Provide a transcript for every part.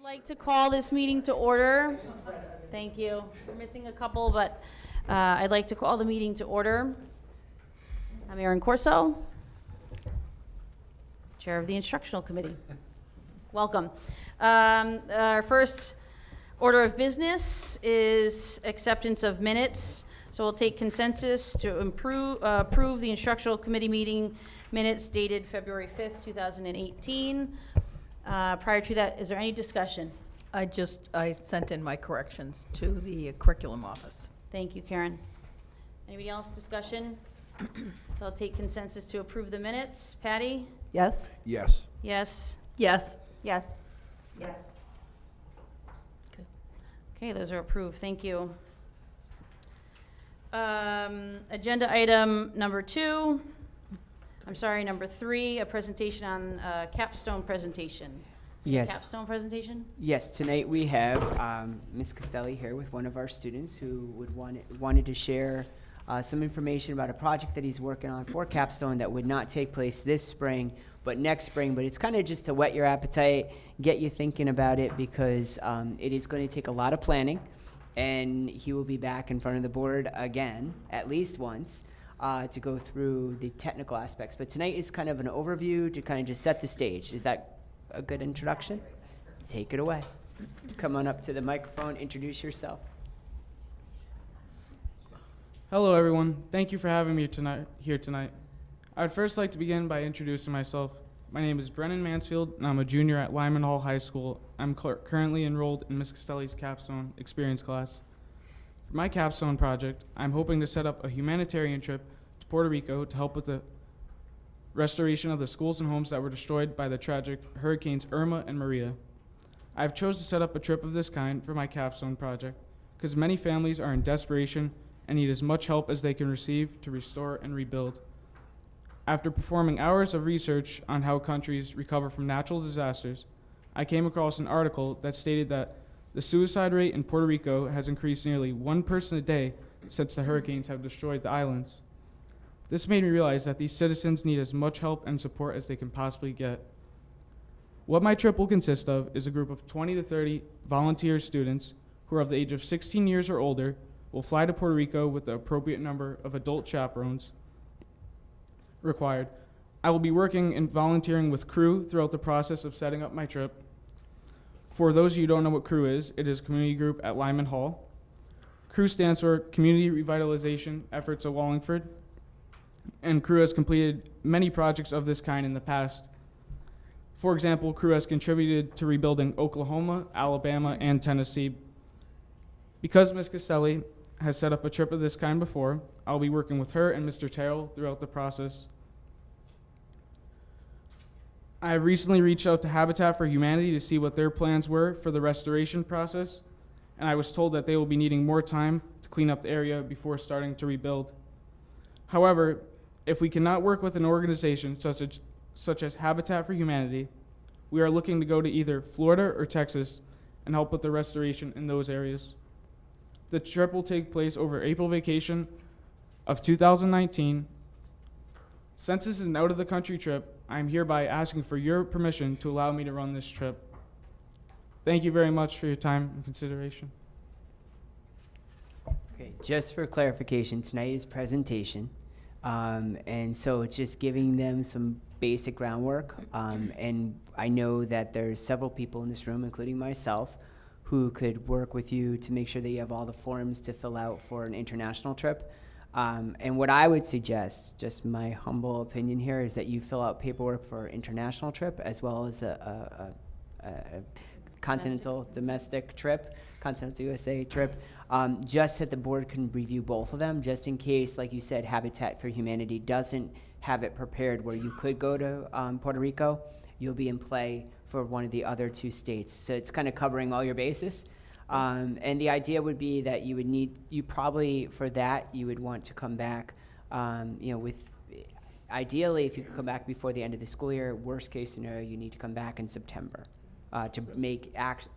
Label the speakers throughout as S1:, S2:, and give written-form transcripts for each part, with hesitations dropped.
S1: like to call this meeting to order. Thank you. We're missing a couple, but I'd like to call the meeting to order. I'm Erin Corso, Chair of the Instructional Committee. Welcome. Our first order of business is acceptance of minutes. So we'll take consensus to approve the Instructional Committee meeting minutes dated February 5th, 2018. Prior to that, is there any discussion?
S2: I sent in my corrections to the curriculum office.
S1: Thank you, Karen. Anybody else discussion? So I'll take consensus to approve the minutes. Patty?
S2: Yes?
S3: Yes.
S1: Yes.
S2: Yes.
S4: Yes.
S2: Yes.
S1: Okay, those are approved. Thank you. Agenda item number 3, a presentation on capstone presentation.
S5: Yes.
S1: Capstone presentation?
S5: Yes, tonight we have Ms. Costelli here with one of our students who wanted to share some information about a project that he's working on for capstone that would not take place this spring, but next spring. But it's kind of just to whet your appetite, get you thinking about it, because it is going to take a lot of planning, and he will be back in front of the board again, at least once, to go through the technical aspects. But tonight is kind of an overview to kind of just set the stage. Is that a good introduction? Take it away. Come on up to the microphone, introduce yourself.
S6: Hello everyone, thank you for having me here tonight. I would first like to begin by introducing myself. My name is Brennan Mansfield, and I'm a junior at Lyman Hall High School. I'm currently enrolled in Ms. Costelli's capstone experience class. For my capstone project, I'm hoping to set up a humanitarian trip to Puerto Rico to help with the restoration of the schools and homes that were destroyed by the tragic hurricanes Irma and Maria. I've chosen to set up a trip of this kind for my capstone project because many families are in desperation and need as much help as they can receive to restore and rebuild. After performing hours of research on how countries recover from natural disasters, I came across an article that stated that the suicide rate in Puerto Rico has increased nearly 1 person a day since the hurricanes have destroyed the islands. This made me realize that these citizens need as much help and support as they can possibly get. What my trip will consist of is a group of 20 to 30 volunteer students who are of the age of 16 years or older will fly to Puerto Rico with the appropriate number of adult chaperones required. I will be working and volunteering with CREW throughout the process of setting up my trip. For those of you who don't know what CREW is, it is a community group at Lyman Hall. CREW stands for Community Revitalization Efforts of Wallingford, and CREW has completed many projects of this kind in the past. For example, CREW has contributed to rebuilding Oklahoma, Alabama, and Tennessee. Because Ms. Costelli has set up a trip of this kind before, I'll be working with her and Mr. Terrell throughout the process. I have recently reached out to Habitat for Humanity to see what their plans were for the restoration process, and I was told that they will be needing more time to clean up the area before starting to rebuild. However, if we cannot work with an organization such as Habitat for Humanity, we are looking to go to either Florida or Texas and help with the restoration in those areas. The trip will take place over April vacation of 2019. Since this is an out-of-the-country trip, I am hereby asking for your permission to allow me to run this trip. Thank you very much for your time and consideration.
S5: Okay, just for clarification, tonight is presentation. And so it's just giving them some basic groundwork. And I know that there's several people in this room, including myself, who could work with you to make sure that you have all the forms to fill out for an international trip. And what I would suggest, just my humble opinion here, is that you fill out paperwork for an international trip as well as a domestic trip, continental USA trip, just that the board can review both of them, just in case, like you said, Habitat for Humanity doesn't have it prepared where you could go to Puerto Rico. You'll be in play for one of the other 2 states. So it's kind of covering all your bases. And the idea would be that you would want to come back, ideally, if you could come back before the end of the school year. Worst case scenario, you need to come back in September to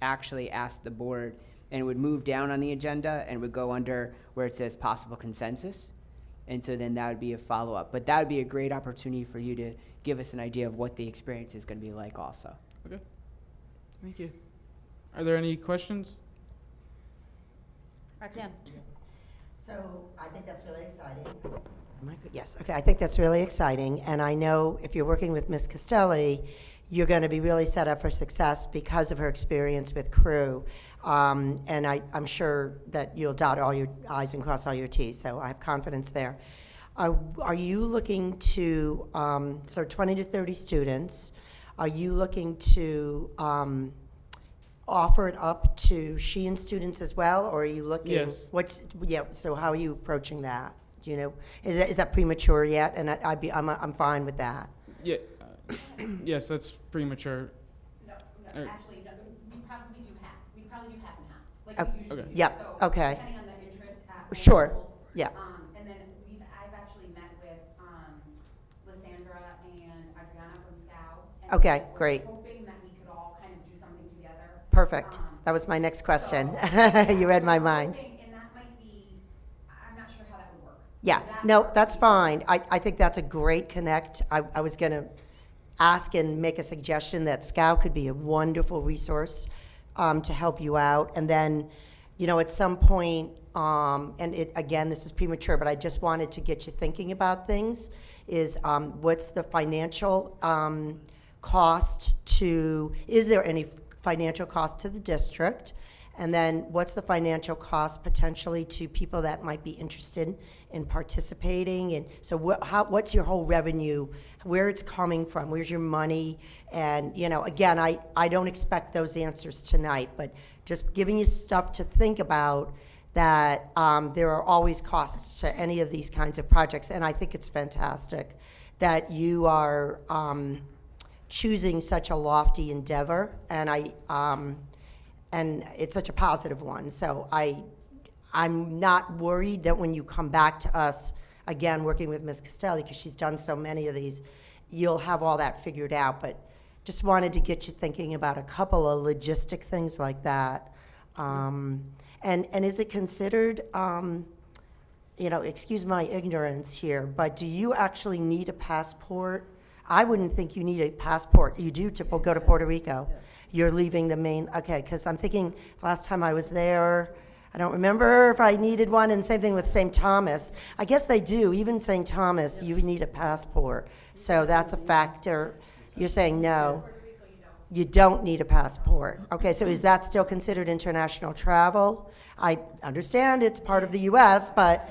S5: actually ask the board, and it would move down on the agenda and would go under where it says possible consensus. And so then that would be a follow-up. But that would be a great opportunity for you to give us an idea of what the experience is going to be like also.
S6: Okay. Thank you. Are there any questions?
S1: Roxanne?
S3: So I think that's really exciting. Am I good? Yes, okay, I think that's really exciting, and I know if you're working with Ms. Castelli, you're going to be really set up for success because of her experience with crew. And I'm sure that you'll dot all your I's and cross all your T's, so I have confidence there. Are you looking to, so 20 to 30 students, are you looking to offer it up to Sheehan students as well, or are you looking?
S6: Yes.
S3: So how are you approaching that? Do you know, is that premature yet? And I'm fine with that.
S6: Yeah. Yes, that's premature.
S4: No,
S6: Er-
S4: actually, no, we probably do half. We probably do half and half, like
S3: Oh,
S4: we usually
S6: okay.
S4: do.
S3: Yeah,
S4: So
S3: okay.
S4: depending on the interest at both
S3: Sure,
S4: levels.
S3: yeah.
S4: And then I've actually met with, Lysandra and Adriana from SCOW. and
S3: Okay,
S4: we're
S3: great.
S4: hoping that we could all kind of do something together.
S3: Perfect. That was my next question. You read my mind.
S4: And that might be, I'm not sure how that would work.
S3: Yeah,
S4: That
S3: no,
S4: part
S3: that's
S4: would be-
S3: fine. I think that's a great connect. I was going to ask and make a suggestion that SCOW could be a wonderful resource to help you out. And then, you know, at some point, again, this is premature, but I just wanted to get you thinking about things, is what's the financial cost is there any financial cost to the district? And then what's the financial cost potentially to people that might be interested in participating? And so what's your whole revenue, where it's coming from, where's your money? And, you know, again, I don't expect those answers tonight, but just giving you stuff to think about, that there are always costs to any of these kinds of projects. And I think it's fantastic that you are choosing such a lofty endeavor, and it's such a positive one. So I'm not worried that when you come back to us, again, working with Ms. Castelli, because she's done so many of these, you'll have all that figured out. But just wanted to get you thinking about a couple of logistic things like that. And is it considered, you know, excuse my ignorance here, but do you actually need a passport? I wouldn't think you need a passport. You do to go to Puerto Rico. You're leaving the main, okay, because I'm thinking last time I was there, I don't remember if I needed one, and same thing with St. Thomas. I guess they do, even St. Thomas, you need a passport. So that's a factor. You're saying no, you don't need a passport. Okay, so is that still considered international travel? I understand it's part of the US, but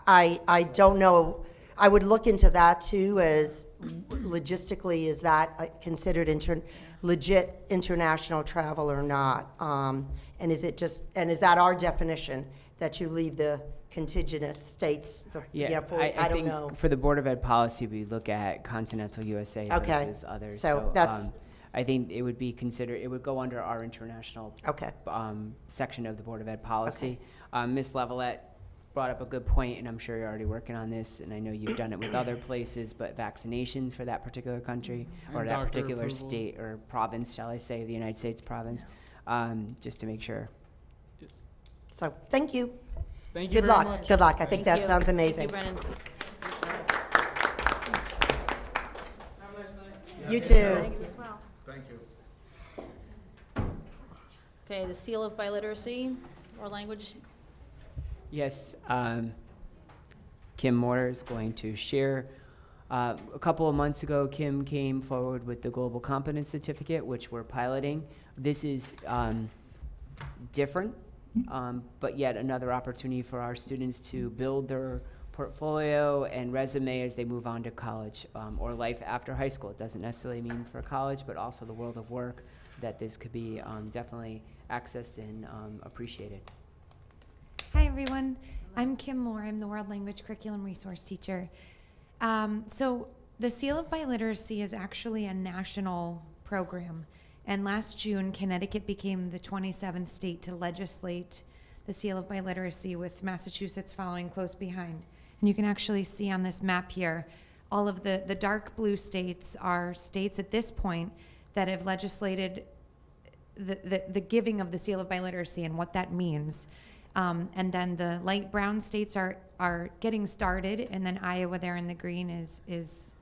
S3: I don't know. I would look into that too, as logistically, is that considered legit international travel or not? And is that our definition, that you leave the contiguous states? I don't know.
S5: For the Board of Ed policy, we look at continental USA
S3: Okay,
S5: versus others.
S3: so that's-
S5: I think it would be considered, it would go under our international
S3: Okay,
S5: section of the Board of Ed policy. Ms. Levelette brought up a good point, and I'm sure you're already working on this, and I know you've done it with other places, but vaccinations for that particular country, or
S6: And
S5: that
S6: doctor
S5: particular
S6: approval.
S5: state or province, shall I say, the United States province, just to make sure.
S6: Yes.
S3: so thank you.
S6: Thank you
S3: Good
S6: very
S3: luck.
S6: much.
S3: Good luck. I think
S1: Thank
S3: that
S1: you.
S3: sounds amazing.
S1: Thank you, Brennan.
S3: You too.
S1: Thank you as well.
S7: Thank you.
S1: Okay, the seal of biliteracy, or language.
S5: Yes, Kim Moore is going to share. A couple of months ago, Kim came forward with the Global Competence Certificate, which we're piloting. This is different, but yet another opportunity for our students to build their portfolio and resume as they move on to college or life after high school. It doesn't necessarily mean for college, but also the world of work, that this could be definitely accessed and appreciated.
S8: Hi, everyone. I'm Kim Moore. I'm the World Language Curriculum Resource Teacher. So the Seal of Biliteracy is actually a national program. And last June, Connecticut became the 27th state to legislate the Seal of Biliteracy, with Massachusetts following close behind. And you can actually see on this map here, all of the dark blue states are states at this point that have legislated the giving of the Seal of Biliteracy and what that means. And then the light brown states are getting started, and then Iowa there in the green is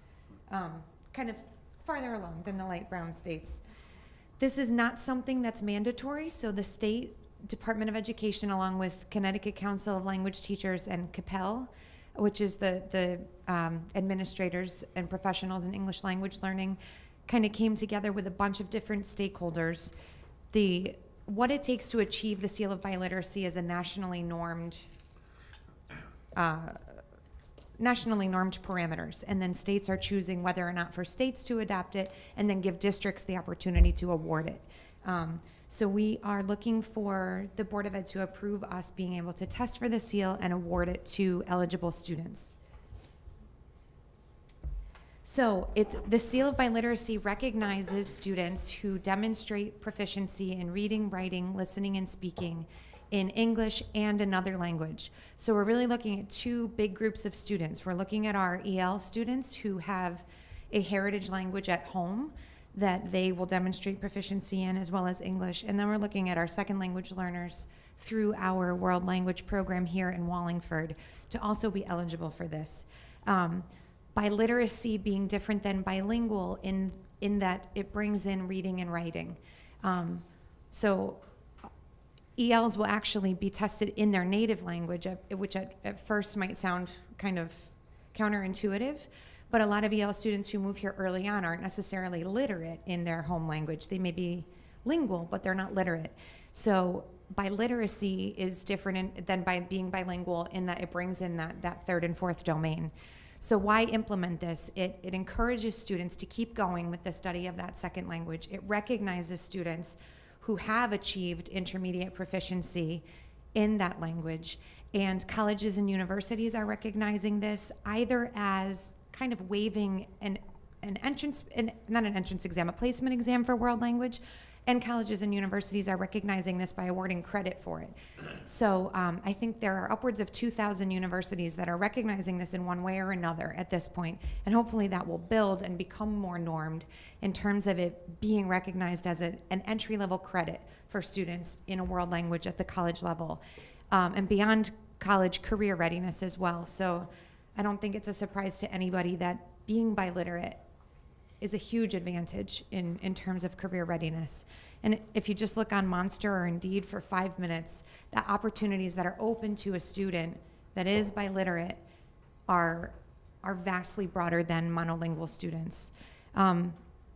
S8: kind of farther along than the light brown states. This is not something that's mandatory, so the state Department of Education, along with Connecticut Council of Language Teachers and CAPEL, which is the administrators and professionals in English language learning, kind of came together with a bunch of different stakeholders. What it takes to achieve the seal of biliteracy is a nationally normed parameters, and then states are choosing whether or not for states to adopt it, and then give districts the opportunity to award it. So we are looking for the Board of Ed to approve us being able to test for the seal and award it to eligible students. So the seal of biliteracy recognizes students who demonstrate proficiency in reading, writing, listening, and speaking in English and another language. So we're really looking at two big groups of students. We're looking at our EL students who have a heritage language at home that they will demonstrate proficiency in, as well as English. And then we're looking at our second language learners through our world language program here in Wallingford to also be eligible for this. Biliteracy being different than bilingual in that it brings in reading and writing. So ELs will actually be tested in their native language, which at first might sound kind of counterintuitive, but a lot of EL students who move here early on aren't necessarily literate in their home language. They may be lingual, but they're not literate. So biliteracy is different than by being bilingual in that it brings in that third and fourth domain. So why implement this? It encourages students to keep going with the study of that second language. It recognizes students who have achieved intermediate proficiency in that language. And colleges and universities are recognizing this either as kind of waiving a placement exam for world language, and colleges and universities are recognizing this by awarding credit for it. So I think there are upwards of 2,000 universities that are recognizing this in one way or another at this point, and hopefully that will build and become more normed in terms of it being recognized as an entry-level credit for students in a world language at the college level, and beyond college career readiness as well. So I don't think it's a surprise to anybody that being biliterate is a huge advantage in terms of career readiness. And if you just look on Monster or Indeed for 5 minutes, the opportunities that are open to a student that is biliterate are vastly broader than monolingual students.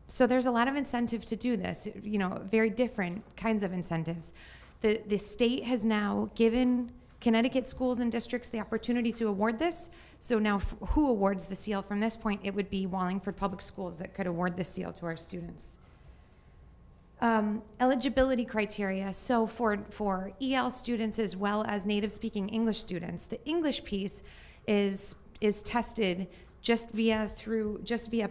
S8: So there's a lot of incentive to do this, very different kinds of incentives. The state has now given Connecticut schools and districts the opportunity to award this. So now who awards the seal? From this point, it would be Wallingford Public Schools that could award the seal to our students. Eligibility criteria. So for EL students as well as native speaking English students, the English piece is tested just via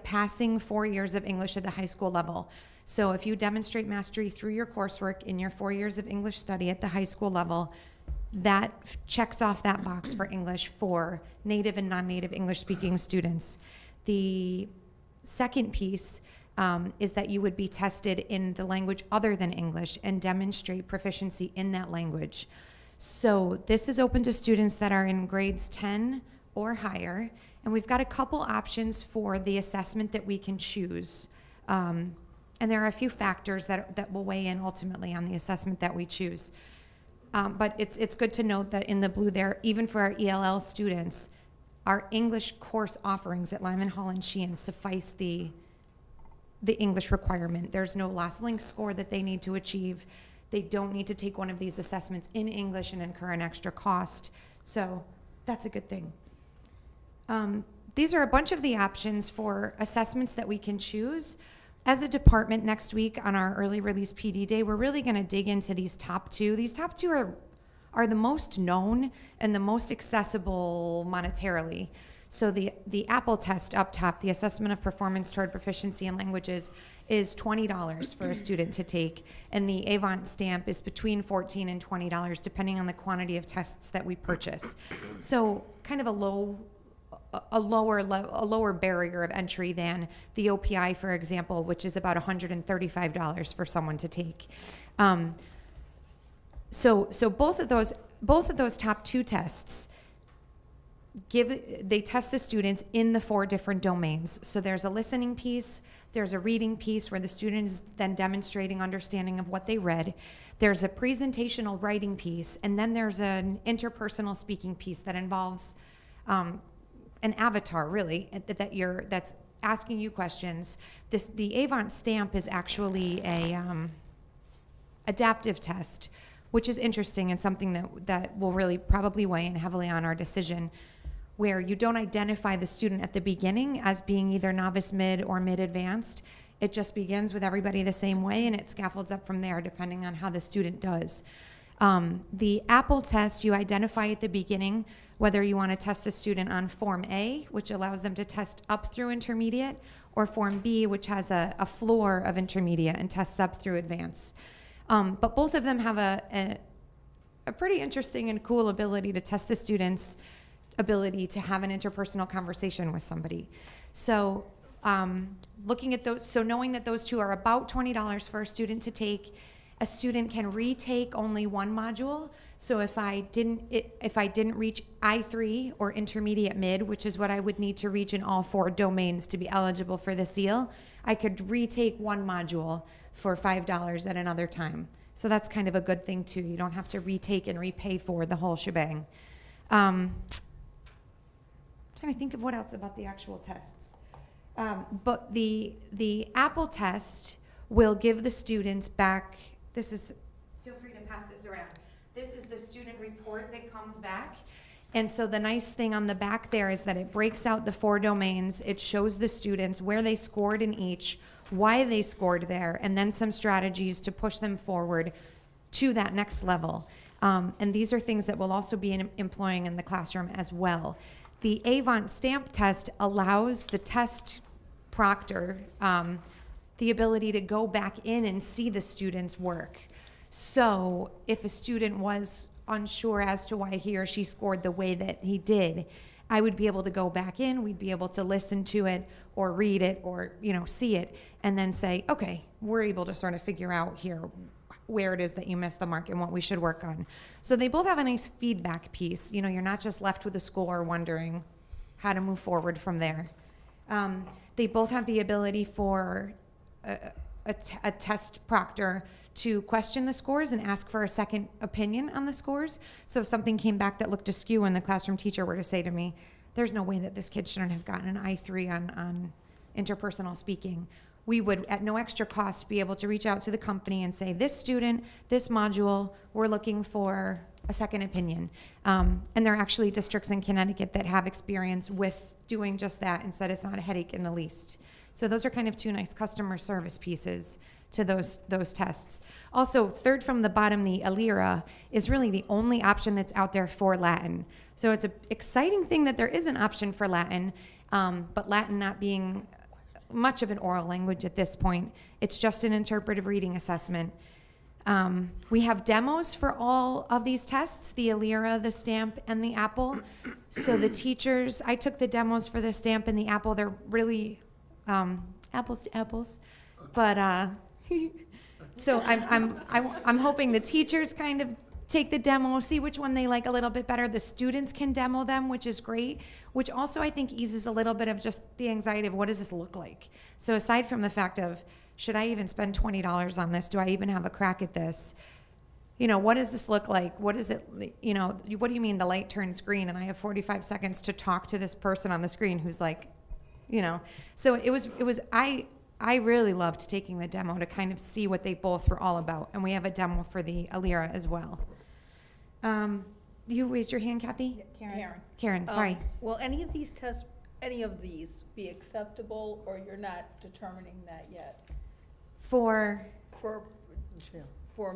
S8: passing 4 years of English at the high school level. So if you demonstrate mastery through your coursework in your 4 years of English study at the high school level, that checks off that box for English for native and non-native English-speaking students. The second piece is that you would be tested in the language other than English and demonstrate proficiency in that language. So this is open to students that are in grades 10 or higher, and we've got a couple options for the assessment that we can choose. And there are a few factors that will weigh in ultimately on the assessment that we choose. But it's good to note that in the blue there, even for our ELL students, our English course offerings at Lyman Hall and Sheehan suffice the English requirement. There's no lost link score that they need to achieve. They don't need to take one of these assessments in English and incur an extra cost. So that's a good thing. These are a bunch of the options for assessments that we can choose. As a department next week on our early release PD day, we're really going to dig into these top two. These top two are the most known and the most accessible monetarily. So the Apple test up top, the assessment of performance toward proficiency in languages, is $20 for a student to take, and the Avant stamp is between $14 and $20 depending on the quantity of tests that we purchase. So kind of a lower barrier of entry than the OPI, for example, which is about $135 for someone to take. So both of those top two tests they test the students in the 4 different domains. So there's a listening piece, There's a reading piece where the student is then demonstrating understanding of what they read. There's a presentational writing piece, and then there's an interpersonal speaking piece that involves an avatar, really, that's asking you questions. The Avant stamp is actually a adaptive test, which is interesting and something that will really probably weigh in heavily on our decision, where you don't identify the student at the beginning as being either novice mid or mid advanced. It just begins with everybody the same way, and it scaffolds up from there depending on how the student does. The Apple test, you identify at the beginning whether you want to test the student on Form A, which allows them to test up through intermediate, or Form B, which has a floor of intermediate and tests up through advanced. But both of them have a pretty interesting and cool ability to test the student's ability to have an interpersonal conversation with somebody. So looking at those, so knowing that those two are about $20 for a student to take, a student can retake only one module. So if I didn't reach I3 or intermediate mid, which is what I would need to reach in all 4 domains to be eligible for the seal, I could retake one module for $5 at another time. So that's kind of a good thing too. You don't have to retake and repay for the whole shebang. Trying to think of what else about the actual tests. But the Apple test will give the students back, feel free to pass this around. This is the student report that comes back. And so the nice thing on the back there is that it breaks out the 4 domains. It shows the students where they scored in each, why they scored there, and then some strategies to push them forward to that next level. And these are things that we'll also be employing in the classroom as well. The Avant stamp test allows the test proctor the ability to go back in and see the student's work. So if a student was unsure as to why he or she scored the way that he did, I would be able to go back in, we'd be able to listen to it or read it or, see it, and then say, okay, we're able to sort of figure out here where it is that you missed the mark and what we should work on. So they both have a nice feedback piece. You're not just left with a score wondering how to move forward from there. They both have the ability for a test proctor to question the scores and ask for a second opinion on the scores. So if something came back that looked askew and the classroom teacher were to say to me, there's no way that this kid shouldn't have gotten an I3 on interpersonal speaking, we would, at no extra cost, be able to reach out to the company and say, this student, this module, we're looking for a second opinion. And there are actually districts in Connecticut that have experience with doing just that, and said it's not a headache in the least. So those are kind of 2 nice customer service pieces to those tests. Also, third from the bottom, the Alira is really the only option that's out there for Latin. So it's an exciting thing that there is an option for Latin, but Latin not being much of an oral language at this point, it's just an interpretive reading assessment. We have demos for all of these tests, the Alira, the Stamp, and the Apple. So the teachers, I took the demos for the Stamp and the Apple. They're really apples to apples, but so I'm hoping the teachers kind of take the demo, see which one they like a little bit better. The students can demo them, which is great, which also I think eases a little bit of just the anxiety of what does this look like. So aside from the fact of, should I even spend $20 on this? Do I even have a crack at this? What does this look like? What is it, what do you mean the light turns green and I have 45 seconds to talk to this person on the screen who's like, so it was, I really loved taking the demo to kind of see what they both were all about. And we have a demo for the Alira as well. You raised your hand, Kathy? Karen, sorry.
S2: Will any of these tests, any of these be acceptable, or you're not determining that yet? For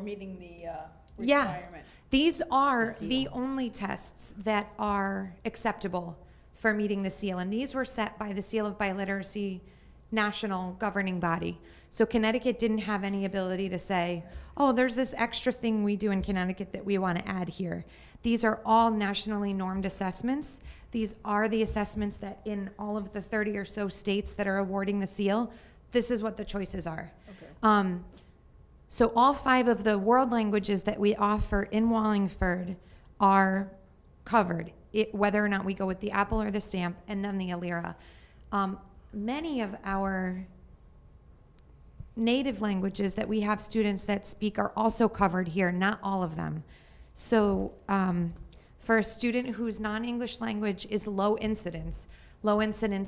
S2: meeting the requirement?
S8: These are the only tests that are acceptable for meeting the seal. And these were set by the Seal of Biliteracy national governing body. So Connecticut didn't have any ability to say, oh, there's this extra thing we do in Connecticut that we want to add here. These are all nationally normed assessments. These are the assessments that in all of the 30 or so states that are awarding the seal, this is what the choices are. Okay. So all 5 of the world languages that we offer in Wallingford are covered, whether or not we go with the Apple or the Stamp, and then the Alira. Many of our native languages that we have students that speak are also covered here, not all of them. So for a student whose non-English language is low incidence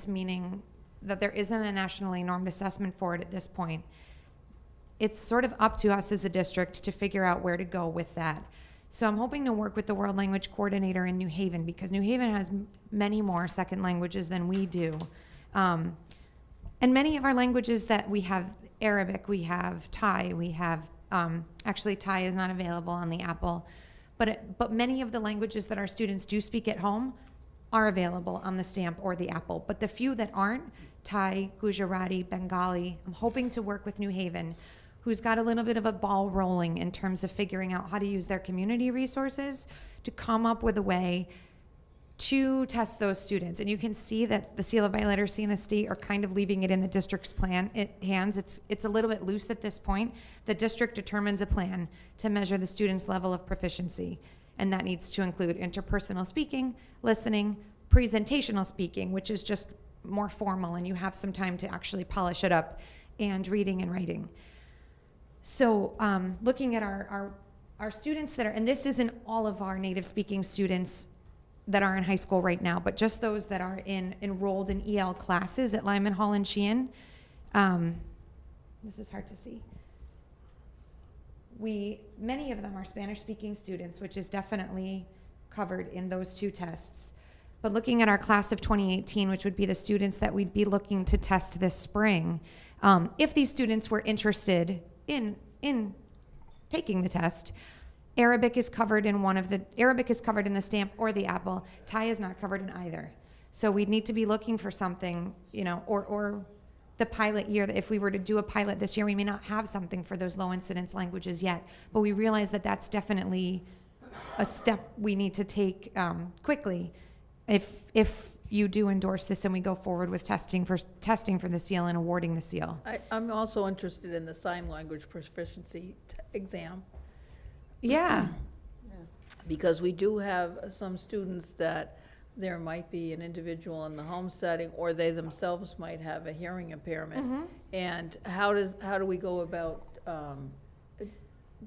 S8: meaning that there isn't a nationally normed assessment for it at this point, it's sort of up to us as a district to figure out where to go with that. So I'm hoping to work with the World Language Coordinator in New Haven, because New Haven has many more second languages than we do. And many of our languages that we have, Arabic, we have Thai, we have, actually Thai is not available on the Apple, but many of the languages that our students do speak at home are available on the Stamp or the Apple. But the few that aren't, Thai, Gujarati, Bengali, I'm hoping to work with New Haven, who's got a little bit of a ball rolling in terms of figuring out how to use their community resources to come up with a way to test those students. And you can see that the seal of biliteracy in the state are kind of leaving it in the district's hands. It's a little bit loose at this point. The district determines a plan to measure the student's level of proficiency. And that needs to include interpersonal speaking, listening, presentational speaking, which is just more formal and you have some time to actually polish it up, and reading and writing. So looking at our students that are, and this isn't all of our native speaking students that are in high school right now, but just those that are enrolled in EL classes at Lyman Hall and Sheehan. This is hard to see. Many of them are Spanish speaking students, which is definitely covered in those two tests. But looking at our class of 2018, which would be the students that we'd be looking to test this spring, if these students were interested in taking the test, Arabic is covered in the Stamp or the Apple. Thai is not covered in either. So we'd need to be looking for something, or the pilot year, that if we were to do a pilot this year, we may not have something for those low incidence languages yet, but we realize that that's definitely a step we need to take quickly if you do endorse this and we go forward with testing for the seal and awarding the seal.
S2: I'm also interested in the sign language proficiency exam,
S8: Yeah.
S2: because we do have some students that there might be an individual in the home setting, or they themselves might have a hearing impairment. And how do we go about,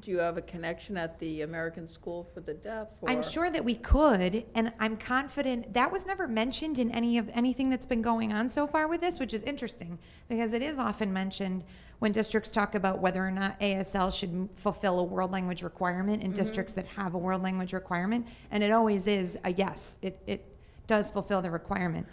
S2: do you have a connection at the American School for the Deaf?
S8: I'm sure that we could, and I'm confident that was never mentioned in anything that's been going on so far with this, which is interesting, because it is often mentioned when districts talk about whether or not ASL should fulfill a world language requirement in districts that have a world language requirement, and it always is a yes, it does fulfill the requirement.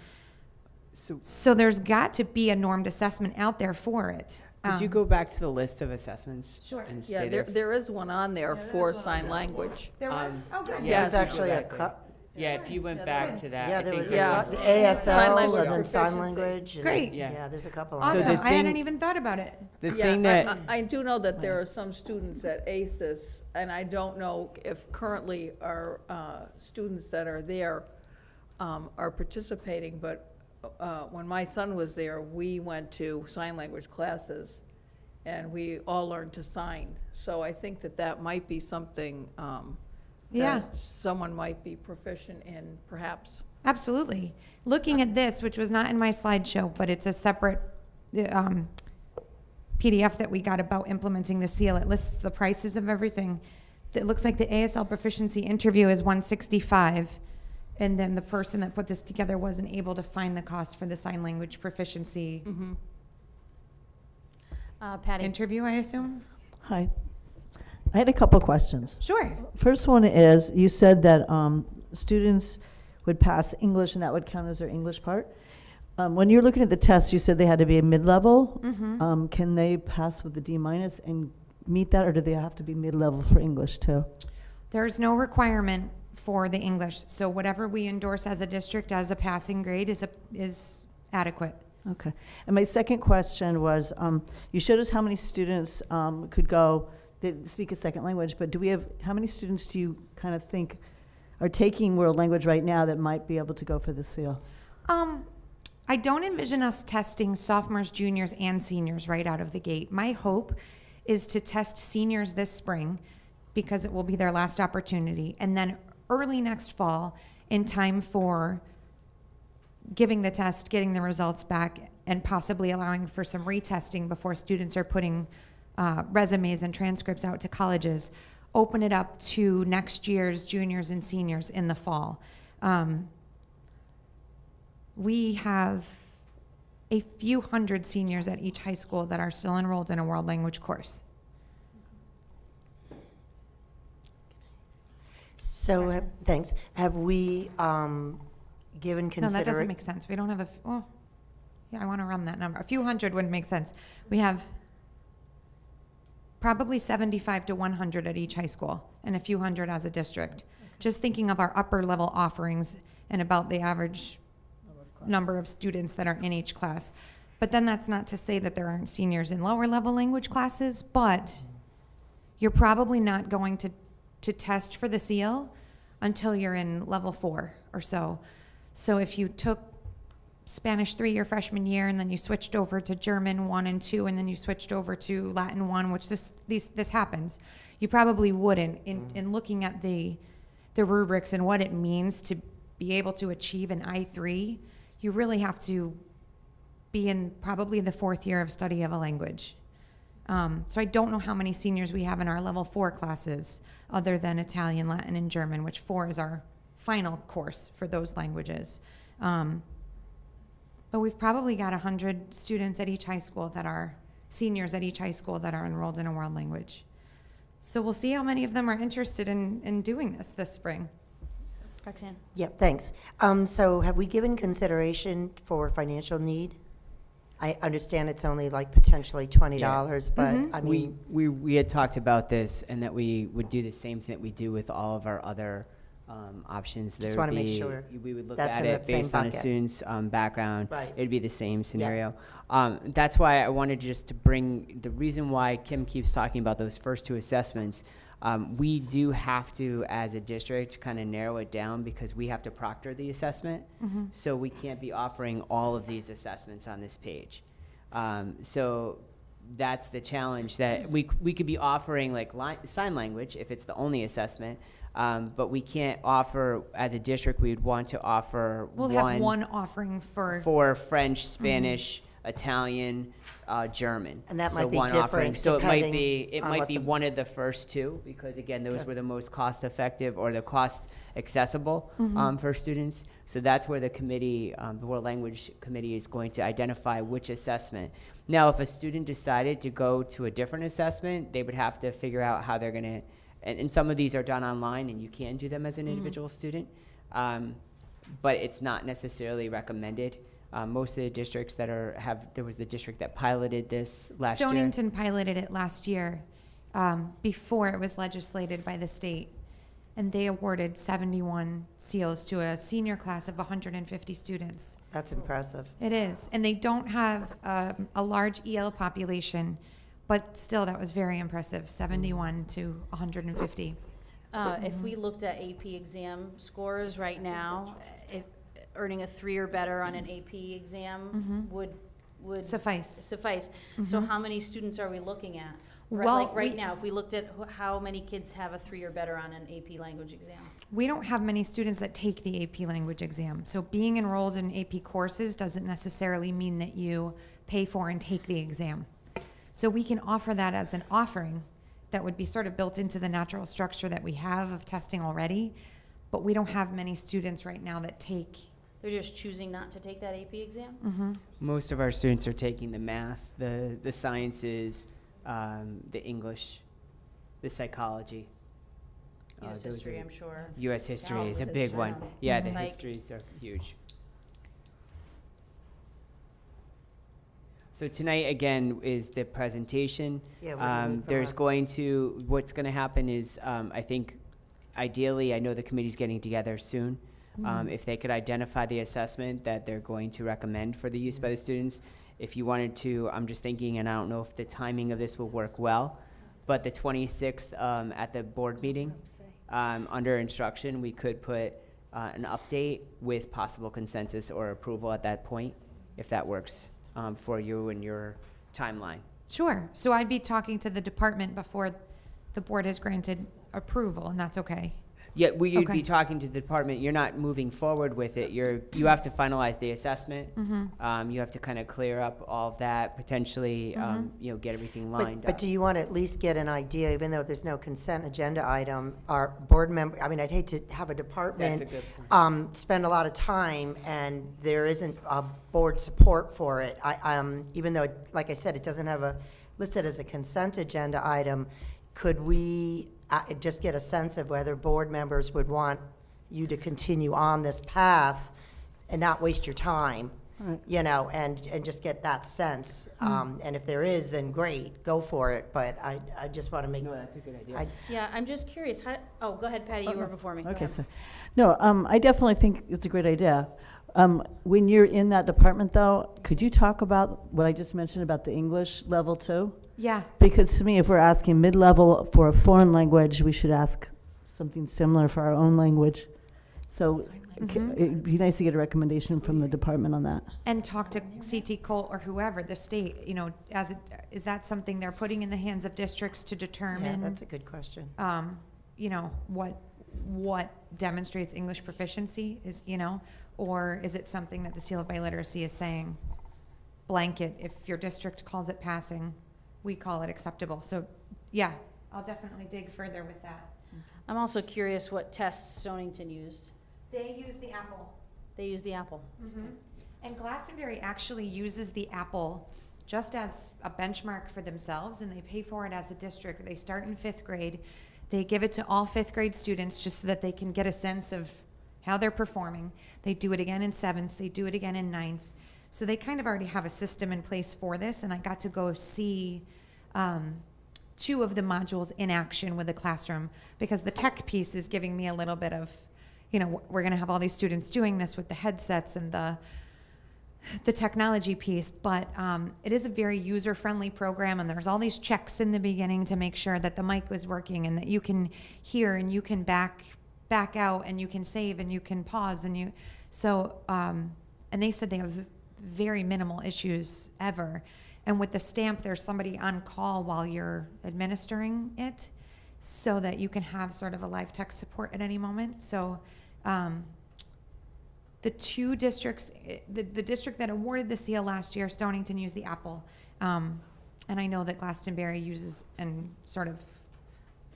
S8: So there's got to be a normed assessment out there for it.
S5: Could you go back to the list of assessments?
S8: Sure.
S5: And
S2: Yeah,
S5: state
S2: there is one on there for sign language.
S8: There was? Oh, good.
S5: Yeah,
S3: There's actually a
S5: Yeah, if you went back to that.
S3: Yeah,
S5: I
S3: there
S5: think
S3: was
S2: Yeah.
S3: a
S2: Sign
S3: ASL
S2: language
S3: and then sign
S2: proficiency.
S3: language. and-
S8: Great.
S5: Yeah.
S3: Yeah, there's a couple. on
S8: Awesome.
S3: there.
S5: the
S8: I hadn't
S5: thing-
S8: even thought about it.
S5: The
S2: Yeah,
S5: thing that,
S2: I do know that there are some students at ACES, and I don't know if currently our students that are there are participating, but when my son was there, we went to sign language classes, and we all learned to sign. So I think that might be something
S8: Yeah.
S2: that someone might be proficient in, perhaps.
S8: Absolutely. Looking at this, which was not in my slideshow, but it's a separate PDF that we got about implementing the seal. It lists the prices of everything. It looks like the ASL proficiency interview is $165, and then the person that put this together wasn't able to find the cost for the sign language proficiency
S1: Patty?
S8: interview, I assume?
S7: Hi. I had a couple questions.
S8: Sure.
S7: First one is, you said that students would pass English and that would count as their English part. When you're looking at the test, you said they had to be a mid-level. Can they pass with the D- and meet that, or do they have to be mid-level for English too?
S8: There's no requirement for the English, so whatever we endorse as a district as a passing grade is adequate.
S7: Okay. And my second question was, you showed us how many students could go that speak a second language, but how many students do you kind of think are taking world language right now that might be able to go for the seal?
S8: I don't envision us testing sophomores, juniors, and seniors right out of the gate. My hope is to test seniors this spring, because it will be their last opportunity, and then early next fall, in time for giving the test, getting the results back, and possibly allowing for some retesting before students are putting resumes and transcripts out to colleges, open it up to next year's juniors and seniors in the fall. We have a few hundred seniors at each high school that are still enrolled in a world language course.
S3: So, thanks. Have we given
S8: No, that doesn't
S3: consideration?
S8: make sense. We don't have yeah, I want to run that number. A few hundred wouldn't make sense. We have probably 75 to 100 at each high school and a few hundred as a district. Just thinking of our upper level offerings and about the average number of students that are in each class. But then that's not to say that there aren't seniors in lower level language classes, but you're probably not going to test for the seal until you're in level 4 or so. So if you took Spanish 3 your freshman year and then you switched over to German 1 and 2 and then you switched over to Latin 1, which this happens, you probably wouldn't in looking at the rubrics and what it means to be able to achieve an I3. You really have to be in probably the 4th year of study of a language. So I don't know how many seniors we have in our level 4 classes other than Italian, Latin, and German, which 4 is our final course for those languages. But we've probably got 100 students at each high school that are seniors at each high school that are enrolled in a world language. So we'll see how many of them are interested in doing this spring.
S1: Roxanne?
S3: Yep, thanks. So have we given consideration for financial need? I understand it's only like potentially $20, but I mean,
S5: We had talked about this and that we would do the same thing that we do with all of our other options.
S3: Just
S5: There
S3: wanna
S5: would
S3: make
S5: be-
S3: sure
S5: We would look
S3: that's
S5: at
S3: in
S5: it
S3: that same
S5: based on a
S3: bucket.
S5: student's background.
S3: Right.
S5: It'd be the same scenario. That's why I wanted just to bring, the reason why Kim keeps talking about those first 2 assessments, we do have to, as a district, kind of narrow it down because we have to proctor the assessment. So we can't be offering all of these assessments on this page. So that's the challenge, that we could be offering like sign language if it's the only assessment, but we can't offer, as a district, we would want to offer
S8: We'll have one offering for
S5: French, Spanish, Italian, German.
S3: And that
S5: So
S3: might be
S5: one
S3: different
S5: offering. So it might
S3: depending
S5: be,
S3: on what the-
S5: one of the first 2, because again, those
S3: Okay.
S5: were the most cost effective or the cost accessible for students. So that's where the committee, the World Language Committee, is going to identify which assessment. Now, if a student decided to go to a different assessment, they would have to figure out how they're going to, and some of these are done online and you can do them as an individual student, but it's not necessarily recommended. Most of the districts that there was the district that piloted this last year.
S8: Stonington piloted it last year before it was legislated by the state, and they awarded 71 seals to a senior class of 150 students.
S3: that's impressive.
S8: It is, and they don't have a large EL population, but still, that was very impressive, 71 to 150.
S1: If we looked at AP exam scores right now, earning a 3 or better on an AP exam would
S8: Suffice.
S1: suffice. So how many students are we looking at?
S8: Well,
S1: Like right
S8: we-
S1: now, if we looked at how many kids have a 3 or better on an AP language exam?
S8: We don't have many students that take the AP language exam, so being enrolled in AP courses doesn't necessarily mean that you pay for and take the exam. So we can offer that as an offering that would be sort of built into the natural structure that we have of testing already, but we don't have many students right now that take.
S1: They're just choosing not to take that AP exam?
S5: Most of our students are taking the math, the sciences, the English, the psychology.
S1: US
S5: those
S1: history,
S5: are-
S1: I'm sure.
S5: U.S. history
S1: Yeah,
S5: is a
S1: with
S5: big
S1: history.
S5: one. Yeah, the
S1: Psych.
S5: histories are huge. So tonight, again, is the presentation.
S3: Yeah, what do you need from
S5: There's
S3: us?
S5: what's going to happen is, I think, ideally, I know the committee's getting together soon. If they could identify the assessment that they're going to recommend for the use by the students. If you wanted to, I'm just thinking, and I don't know if the timing of this will work well, but the 26th at the board meeting, under instruction, we could put an update with possible consensus or approval at that point, if that works for you and your timeline.
S8: Sure, so I'd be talking to the department before the board has granted approval, and that's okay.
S5: Yeah, you'd
S8: Okay.
S5: be talking to the department, you're not moving forward with it, you have to finalize the assessment. You have to kind of clear up all of that, potentially, get everything lined
S3: But
S5: up.
S3: do you want to at least get an idea, even though there's no consent agenda item, our board member, I mean, I'd hate to have a department
S5: That's a good point.
S3: spend a lot of time and there isn't board support for it. Even though, like I said, it doesn't have listed as a consent agenda item, could we just get a sense of whether board members would want you to continue on this path and not waste your time?
S7: Right.
S3: And just get that sense. And if there is, then great, go for it. But I just want to make.
S5: No, that's a good idea.
S3: I-
S1: Yeah, I'm just curious, go ahead, Patty, you were before me. Go
S7: Okay,
S1: ahead.
S7: so, no, I definitely think it's a great idea. When you're in that department, though, could you talk about what I just mentioned about the English level too?
S8: Yeah.
S7: Because to me, if we're asking mid-level for a foreign language, we should ask something similar for our own language. So it'd be nice to get a recommendation from the department on that.
S8: And talk to CT Colt or whoever, the state, is that something they're putting in the hands of districts to
S3: Yeah,
S8: determine,
S3: that's a good question.
S8: what demonstrates English proficiency or is it something that the Seal of Biliteracy is saying, blanket, if your district calls it passing, we call it acceptable. So, yeah, I'll definitely dig further with that.
S1: I'm also curious what tests Stonington used.
S8: They use the Apple.
S1: They used the Apple.
S8: And Glastonbury actually uses the Apple just as a benchmark for themselves, and they pay for it as a district. They start in 5th grade. They give it to all 5th grade students just so that they can get a sense of how they're performing. They do it again in 7th. They do it again in 9th. So they kind of already have a system in place for this, and I got to go see 2 of the modules in action with the classroom because the tech piece is giving me a little bit of, we're going to have all these students doing this with the headsets and the technology piece, but it is a very user-friendly program, and there's all these checks in the beginning to make sure that the mic was working and that you can hear and you can back out and you can save and you can pause and and they said they have very minimal issues ever. And with the stamp, there's somebody on call while you're administering it so that you can have sort of a live tech support at any moment. So the 2 districts, the district that awarded the seal last year, Stonington, used the Apple. And I know that Glastonbury uses and sort of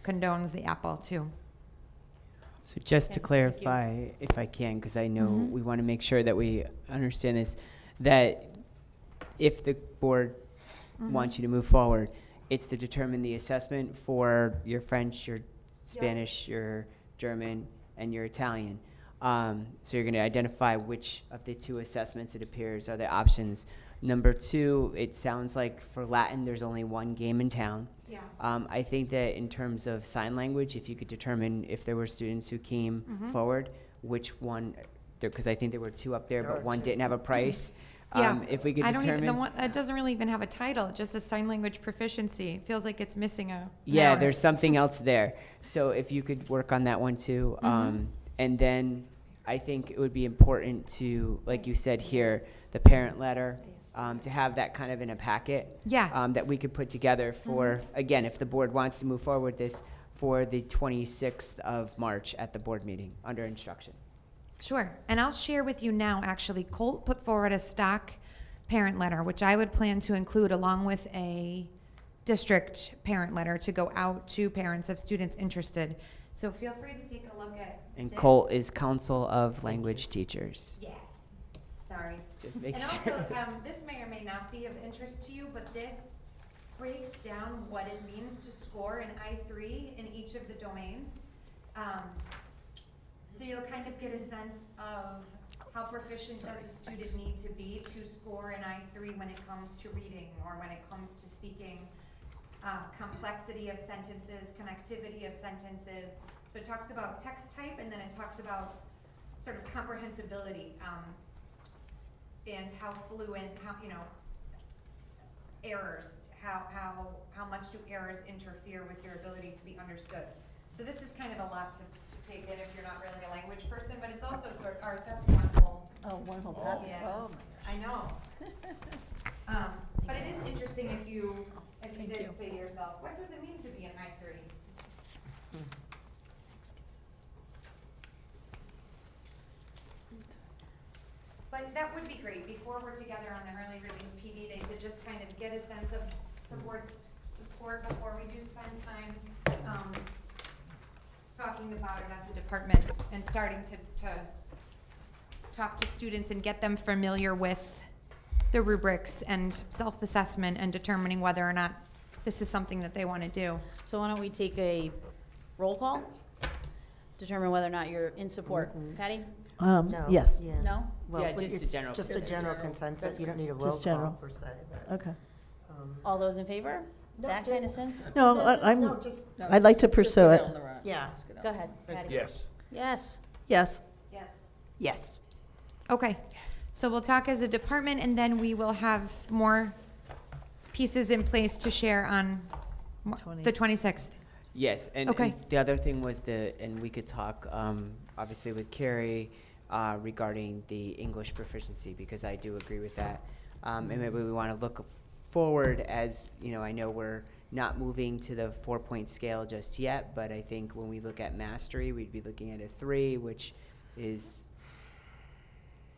S8: condones the Apple too.
S5: So just to
S1: Okay, thank you.
S5: clarify, if I can, because I know we want to make sure that we understand this, that if the board wants you to move forward, it's to determine the assessment for your French, your Spanish, your German, and your Italian. So you're going to identify which of the 2 assessments it appears are the options. Number 2, it sounds like for Latin, there's only 1 game in town.
S8: Yeah.
S5: I think that in terms of sign language, if you could determine if there were students who came forward, which one, because I think there were 2 up there, but one didn't have a price.
S8: Yeah.
S5: If we could
S8: I don't even,
S5: determine.
S8: it doesn't really even have a title, it just says sign language proficiency. It feels like it's missing a.
S5: Yeah,
S8: an
S5: there's
S8: hour.
S5: something else there. So if you could work on that one too. And then I think it would be important to, like you said here, the parent letter, to have that kind of in a packet.
S8: Yeah.
S5: That we could put together for, again, if the board wants to move forward with this, for the 26th of March at the board meeting under instruction.
S8: Sure. And I'll share with you now, actually, Colt put forward a stock parent letter, which I would plan to include along with a district parent letter to go out to parents of students interested. So feel free to take a look at
S5: And
S8: this.
S5: Colt is Council of Language Teachers.
S8: Yes. Sorry.
S5: Just make
S8: And
S5: sure.
S8: also, this may or may not be of interest to you, but this breaks down what it means to score an I3 in each of the domains. So you'll kind of get a sense of how proficient does a student need to be to score an I3 when it comes to reading or when it comes to speaking, complexity of sentences, connectivity of sentences. So it talks about text type, and then it talks about sort of comprehensibility, and how fluent, errors, how much do errors interfere with your ability to be understood. So this is kind of a lot to take in if you're not really a language person, but it's also that's wonderful.
S7: Oh, one whole packet.
S8: Yeah.
S7: Oh, my
S8: I know. But it is interesting if you did say to yourself, what does it mean to be an I3? But that would be great, before we're together on the early release PD day, to just kind of get a sense of the board's support before we do spend time, talking about it as a department and starting to talk to students and get them familiar with the rubrics and self-assessment and determining whether or not this is something that they want to do.
S1: So why don't we take a roll call? Determine whether or not you're in support. Patty?
S3: No,
S7: Yes.
S3: yeah.
S1: No?
S3: Well,
S5: Yeah, just a
S3: it's
S5: general
S3: Just a
S5: consensus.
S3: general consensus, you don't need a roll
S7: Just general.
S3: call per se, but,
S7: Okay.
S1: All those in favor?
S3: No,
S1: That kind of sense?
S7: No,
S3: no,
S7: I'm,
S3: just,
S2: No,
S7: I'd like to
S2: just go
S7: pursue it.
S2: down the road.
S3: yeah,
S2: Just go down.
S1: Go ahead, Patty.
S9: Yes.
S1: Yes.
S2: Yes.
S8: Yes.
S3: yes.
S8: Okay, so we'll talk as a department, and then we will have more pieces in place to share on the 26th.
S5: Yes, and
S8: Okay.
S5: the other thing was and we could talk, obviously with Carrie, regarding the English proficiency, because I do agree with that. And maybe we want to look forward, as, you know, I know we're not moving to the 4-point scale just yet, but I think when we look at mastery, we'd be looking at a 3, which is,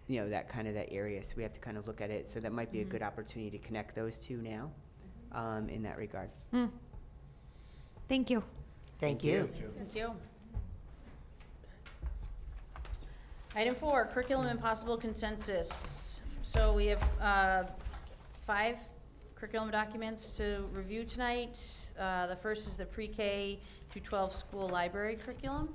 S5: you know, that area. So we have to kind of look at it. So that might be a good opportunity to connect those two now, in that regard.
S8: Thank you.
S3: Thank you.
S1: Thank you. Item 4, curriculum and possible consensus. So we have 5 curriculum documents to review tonight. The first is the pre-K through 12 school library curriculum.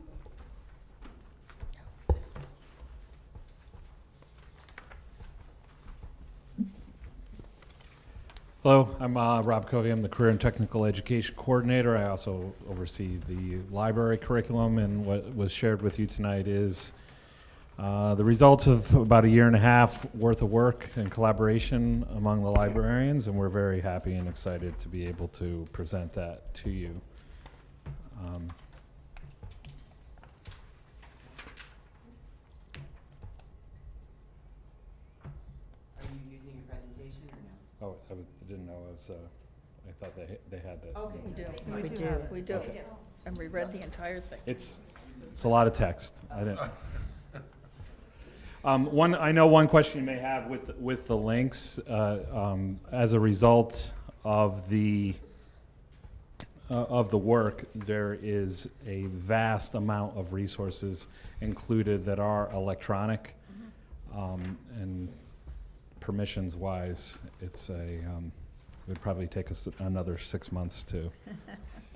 S9: Hello, I'm Rob Covey. I'm the Career and Technical Education Coordinator. I also oversee the library curriculum, and what was shared with you tonight is the results of about a year and a half worth of work and collaboration among the librarians, and we're very happy and excited to be able to present that to you.
S5: Are you using your presentation or no?
S9: Oh, I didn't know it was, I thought they had that.
S5: Okay.
S2: We do.
S3: We do.
S2: We do.
S9: Okay.
S2: And we read the entire thing.
S9: It's a lot of text. I didn't. I know one question you may have with the links, as a result of the work, there is a vast amount of resources included that are electronic, and permissions wise, it's it would probably take us another 6 months to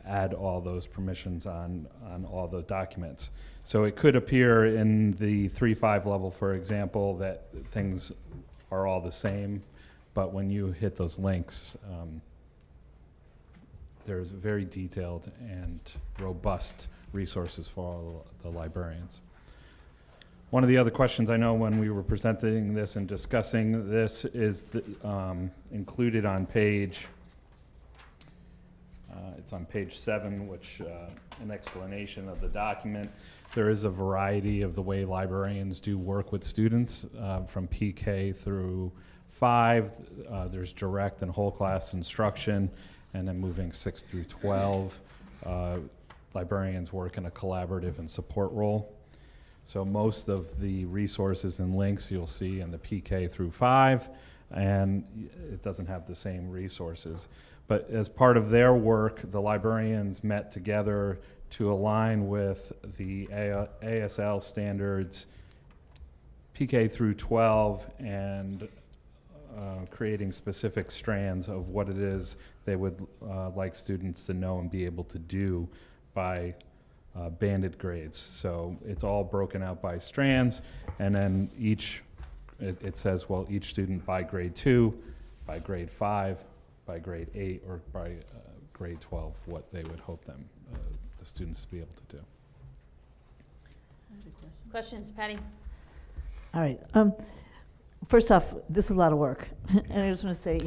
S9: add all those permissions on all the documents. So it could appear in the 3.5 level, for example, that things are all the same, but when you hit those links, there's very detailed and robust resources for all the librarians. One of the other questions I know when we were presenting this and discussing this is included on page, it's on page 7, which an explanation of the document. There is a variety of the way librarians do work with students from PK through 5. There's direct and whole class instruction, and then moving 6 through 12. Librarians work in a collaborative and support role. So most of the resources and links you'll see in the PK through 5, and it doesn't have the same resources. But as part of their work, the librarians met together to align with the ASL standards, PK through 12, and creating specific strands of what it is they would like students to know and be able to do by banded grades. So it's all broken out by strands, and then it says, well, each student by grade 2, by grade 5, by grade 8, or by grade 12, what they would hope them, the students to be able to do.
S1: Questions, Patty?
S7: All right. First off, this is a lot of work. And I just want to say,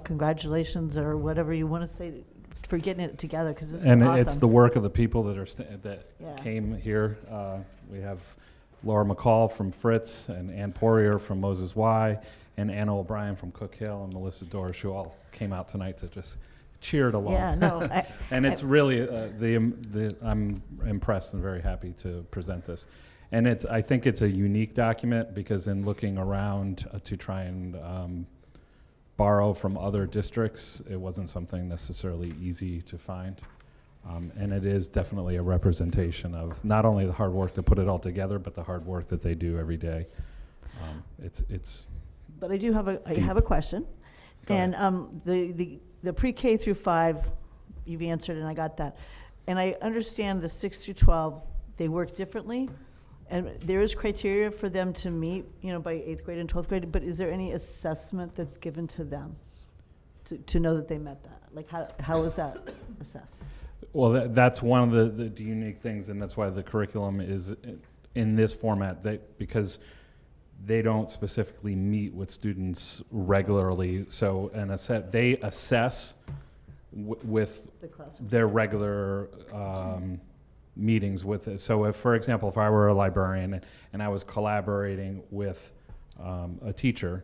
S7: congratulations or whatever you want to say for getting it together, because this is
S9: And
S7: awesome.
S9: it's the work of the people that
S7: Yeah.
S9: came here. We have Laura McCall from Fritz, and Ann Poirier from Moses Y, and Anna O'Brien from Cook Hill, and Melissa Dorsch, who all came out tonight to just cheer it along.
S7: Yeah, no.
S9: And it's really, I'm impressed and very happy to present this. And I think it's a unique document because in looking around to try and borrow from other districts, it wasn't something necessarily easy to find. And it is definitely a representation of not only the hard work to put it all together, but the hard work that they do every day. It's
S7: But I do have I
S9: Deep.
S7: have a question.
S9: Go
S7: And the pre-K through 5, you've answered, and I got that. And I understand the 6 through 12, they work differently, and there is criteria for them to meet, by 8th grade and 12th grade, but is there any assessment that's given to them to know that they met that? Like, how is that assessed?
S9: Well, that's one of the unique things, and that's why the curriculum is in this format, because they don't specifically meet with students regularly. So they assess with
S7: The classroom.
S9: their regular meetings with it. So if, for example, if I were a librarian and I was collaborating with a teacher,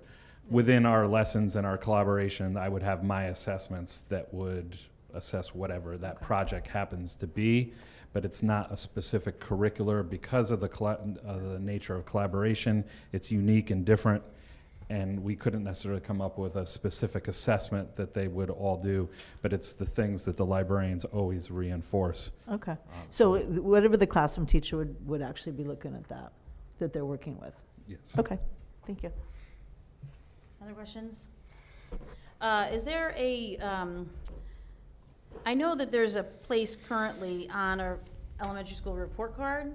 S9: within our lessons and our collaboration, I would have my assessments that would assess whatever that project happens to be, but it's not a specific curricular because of the nature of collaboration. It's unique and different, and we couldn't necessarily come up with a specific assessment that they would all do, but it's the things that the librarians always reinforce.
S7: Okay. So whatever the classroom teacher would actually be looking at that they're working with.
S9: Yes.
S7: Okay, thank you.
S1: Other questions? Is there I know that there's a place currently on our elementary school report card,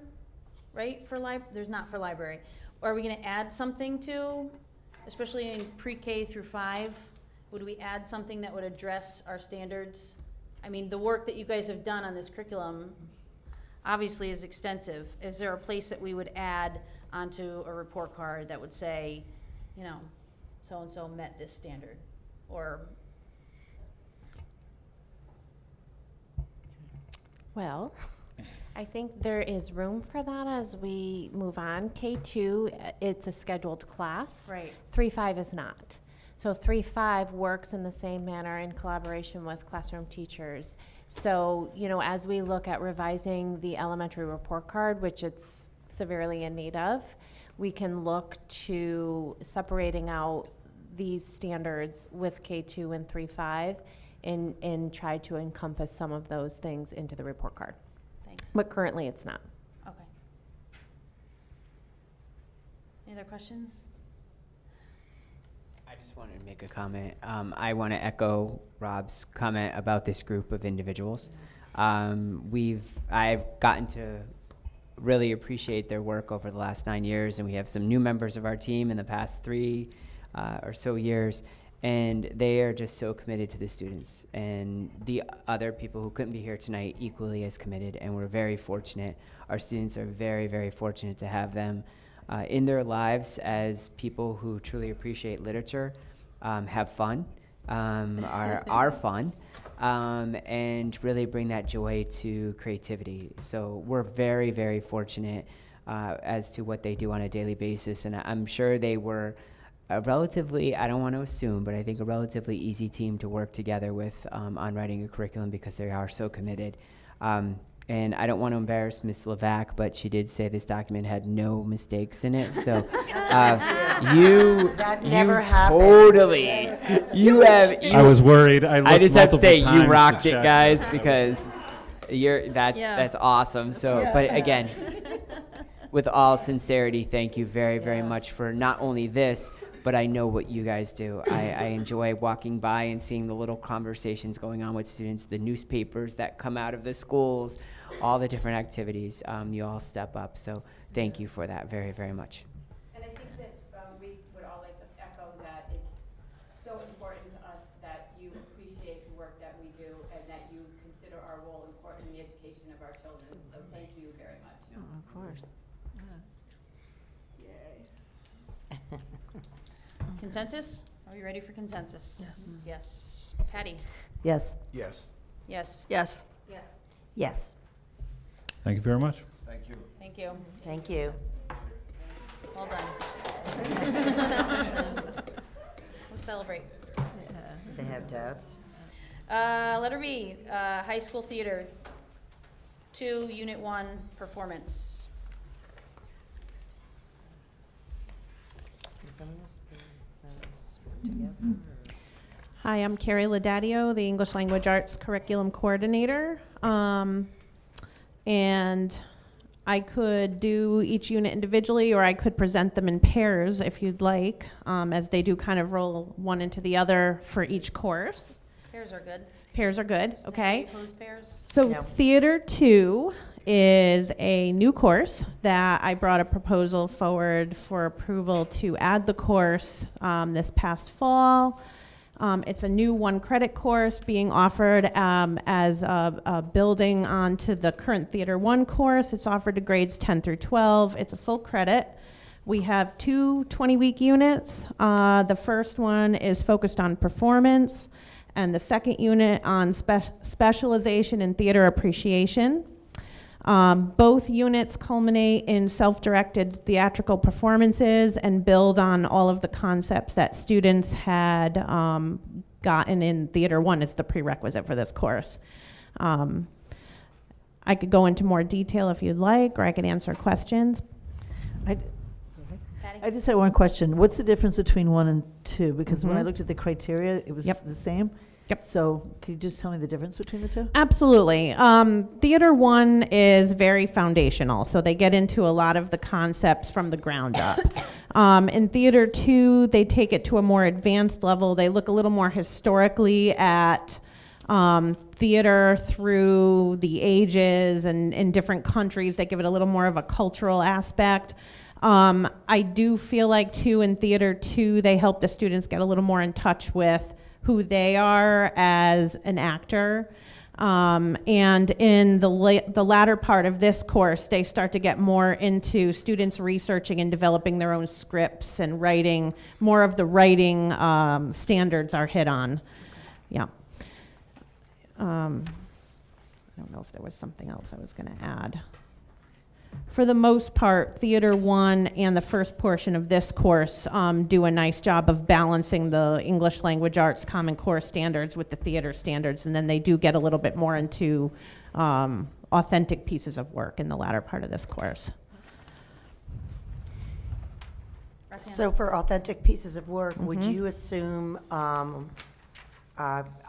S1: right, there's not for library. Are we gonna add something to, especially in pre-K through 5, would we add something that would address our standards? I mean, the work that you guys have done on this curriculum obviously is extensive. Is there a place that we would add onto a report card that would say, so-and-so met this standard? Or,
S10: Well, I think there is room for that as we move on. K2, it's a scheduled class.
S1: right,
S10: 3-5 is not. So 3-5 works in the same manner in collaboration with classroom teachers. So, as we look at revising the elementary report card, which it's severely in need of, we can look to separating out these standards with K2 and 3-5 and try to encompass some of those things into the report card.
S1: thanks.
S10: But currently, it's not.
S1: Okay. Any other questions?
S5: I just wanted to make a comment. I want to echo Rob's comment about this group of individuals. I've gotten to really appreciate their work over the last 9 years, and we have some new members of our team in the past 3 or so years, and they are just so committed to the students. And the other people who couldn't be here tonight equally as committed, and we're very fortunate. Our students are very, very fortunate to have them in their lives as people who truly appreciate literature, have fun, are fun, and really bring that joy to creativity. So we're very, very fortunate as to what they do on a daily basis. And I'm sure they were a relatively, I don't want to assume, but I think a relatively easy team to work together with on writing a curriculum because they are so committed. And I don't want to embarrass Ms. Levac, but she did say this document had no mistakes in it. So
S3: That never happens.
S5: totally, you have.
S9: I was worried. I looked
S5: I just have to
S9: multiple
S5: say,
S9: times
S5: you rocked it,
S9: check.
S5: guys, because that's
S1: Yeah.
S5: awesome. So, but again, with all sincerity, thank you very, very much for not only this, but I know what you guys do. I enjoy walking by and seeing the little conversations going on with students, the newspapers that come out of the schools, all the different activities. You all step up. So thank you for that very, very much.
S4: And I think that we would all like to echo that it's so important to us that you appreciate the work that we do and that you consider our role important in the education of our children. So thank you very much.
S7: Of course.
S1: Consensus? Are we ready for consensus? Yes. Patty?
S7: Yes.
S11: Yes.
S1: Yes.
S2: Yes.
S3: Yes,
S9: Thank you very much.
S11: Thank you.
S1: Thank you.
S3: thank you.
S1: Well done. We'll celebrate.
S3: They have doubts.
S1: Letter B, high school theater, 2, Unit 1, performance.
S10: Hi, I'm Carrie Laudadio, the English Language Arts Curriculum Coordinator. And I could do each unit individually, or I could present them in pairs if you'd like, as they do kind of roll one into the other for each course.
S1: Pairs are good.
S10: Pairs are good, okay?
S1: Anybody opposed pairs?
S10: So
S3: No.
S10: Theater 2 is a new course that I brought a proposal forward for approval to add the course this past fall. It's a new 1-credit course being offered as a building onto the current Theater 1 course. It's offered to grades 10 through 12. It's a full credit. We have 2 20-week units. The first one is focused on performance, and the second unit on specialization in theater appreciation. Both units culminate in self-directed theatrical performances and build on all of the concepts that students had gotten in Theater 1 as the prerequisite for this course. I could go into more detail if you'd like, or I could answer questions.
S7: I just had one question. What's the difference between 1 and 2? Because when I
S10: Mhm.
S7: looked at the criteria, it was
S10: Yep.
S7: the same.
S10: Yep.
S7: So can you just tell me the difference between the two?
S10: Absolutely. Theater 1 is very foundational, so they get into a lot of the concepts from the ground up. In Theater 2, they take it to a more advanced level. They look a little more historically at theater through the ages and in different countries. They give it a little more of a cultural aspect. I do feel like, too, in Theater 2, they help the students get a little more in touch with who they are as an actor. And in the latter part of this course, they start to get more into students researching and developing their own scripts and writing. More of the writing standards are hit on. Yeah. I don't know if there was something else I was going to add. For the most part, Theater 1 and the first portion of this course do a nice job of balancing the English Language Arts Common Core standards with the theater standards, and then they do get a little bit more into authentic pieces of work in the latter part of this course.
S3: So for authentic pieces of work, would
S10: Mhm.
S3: you assume a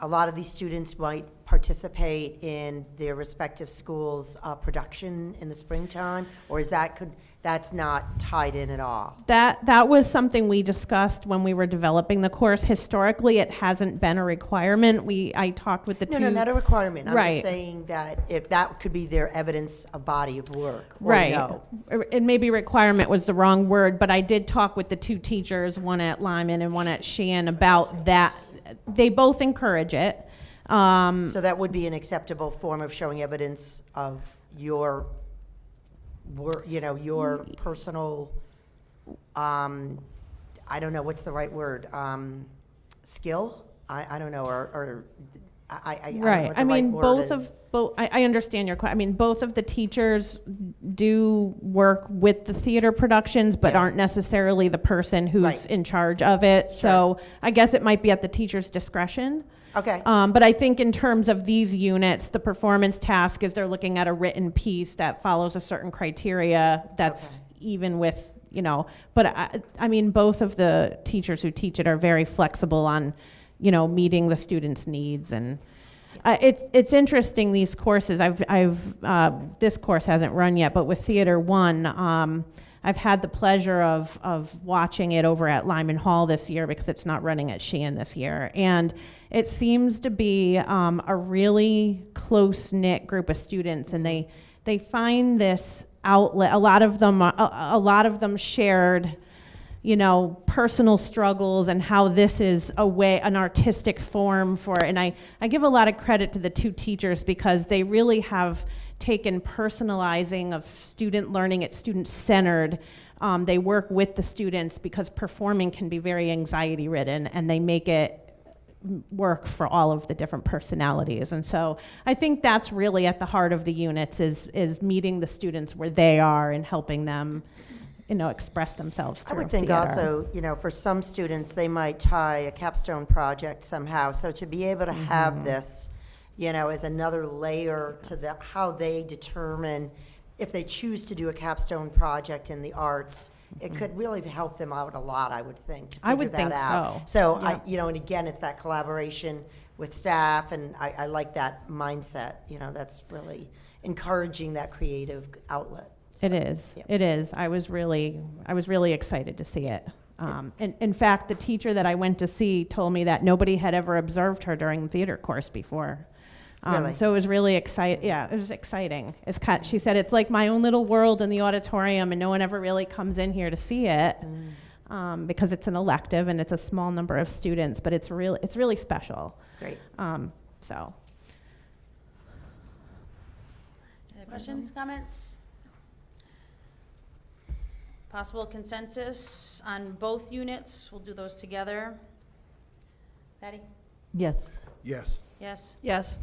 S3: lot of these students might participate in their respective schools' production in the springtime? Or is that's not tied in at all?
S10: That was something we discussed when we were developing the course. Historically, it hasn't been a requirement. I talked with the two.
S3: No, not a requirement. I'm
S10: Right.
S3: just saying that if that could be their evidence of body of work, or
S10: Right.
S3: no.
S10: And maybe requirement was the wrong word, but I did talk with the two teachers, one at Lyman and one at Sheehan, about that. They both encourage it.
S3: So that would be an acceptable form of showing evidence of your work, your personal, I don't know, what's the right word? Skill? I don't know, or I don't know
S10: Right.
S3: what the
S10: I mean,
S3: right word
S10: both
S3: is.
S10: of both. I understand your question. I mean, both of the teachers do work with the theater productions, but
S3: Yeah.
S10: aren't necessarily the person who's
S3: Right.
S10: in charge of it. So I guess it might be at the teacher's discretion.
S3: Okay.
S10: But I think in terms of these units, the performance task is they're looking at a written piece that follows a certain criteria that's even with, but I mean, both of the teachers who teach it are very flexible on, meeting the students' needs. And it's interesting, these courses. This course hasn't run yet, but with Theater 1, I've had the pleasure of watching it over at Lyman Hall this year because it's not running at Sheehan this year. And it seems to be a really close-knit group of students, and they find this outlet. A lot of them shared, personal struggles and how this is an artistic form for, and I give a lot of credit to the two teachers because they really have taken personalizing of student learning. It's student-centered. They work with the students because performing can be very anxiety-ridden, and they make it work for all of the different personalities. And so I think that's really at the heart of the units is meeting the students where they are and helping them, express themselves
S3: I
S10: through
S3: would think
S10: theater.
S3: also, for some students, they might tie a capstone project somehow. So to be able to have this, as another layer to how they determine if they choose to do a capstone project in the arts, it could really help them out a lot, I would think, to
S11: I would
S3: figure that
S11: think
S3: out.
S11: so.
S3: So,
S11: Yeah.
S3: and again, it's that collaboration with staff, and I like that mindset, that's really encouraging that creative outlet.
S11: It is.
S3: Yeah.
S11: It is. I was really excited to see it. And in fact, the teacher that I went to see told me that nobody had ever observed her during the theater course before.
S3: Really?
S11: So it was really exciting. Yeah, it was exciting. She said, it's like my own little world in the auditorium, and no one ever really comes in here to see it because it's an elective and it's a small number of students, but it's really special.
S3: Great.
S11: So.
S1: Any questions, comments? Possible consensus on both units? We'll do those together. Patty?
S7: Yes.
S12: Yes.
S1: Yes?
S2: Yes.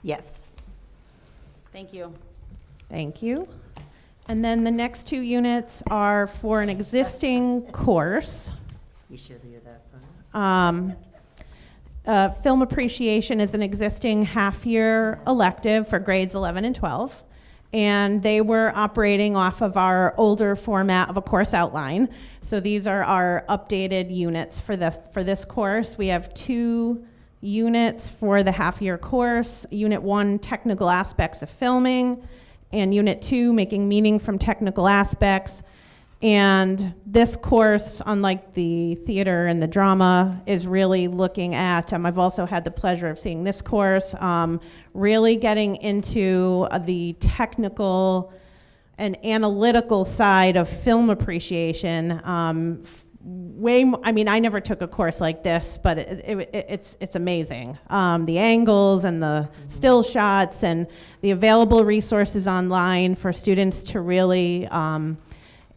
S3: Yes.
S1: Thank you.
S11: Thank you. And then the next two units are for an existing course.
S3: You should hear that.
S11: Film appreciation is an existing half-year elective for grades 11 and 12. And they were operating off of our older format of a course outline. So these are our updated units for this course. We have 2 units for the half-year course. Unit 1, technical aspects of filming, and Unit 2, making meaning from technical aspects. And this course, unlike the theater and the drama, is really looking at, I've also had the pleasure of seeing this course, really getting into the technical and analytical side of film appreciation. I never took a course like this, but it's amazing. The angles and the still shots and the available resources online for students to really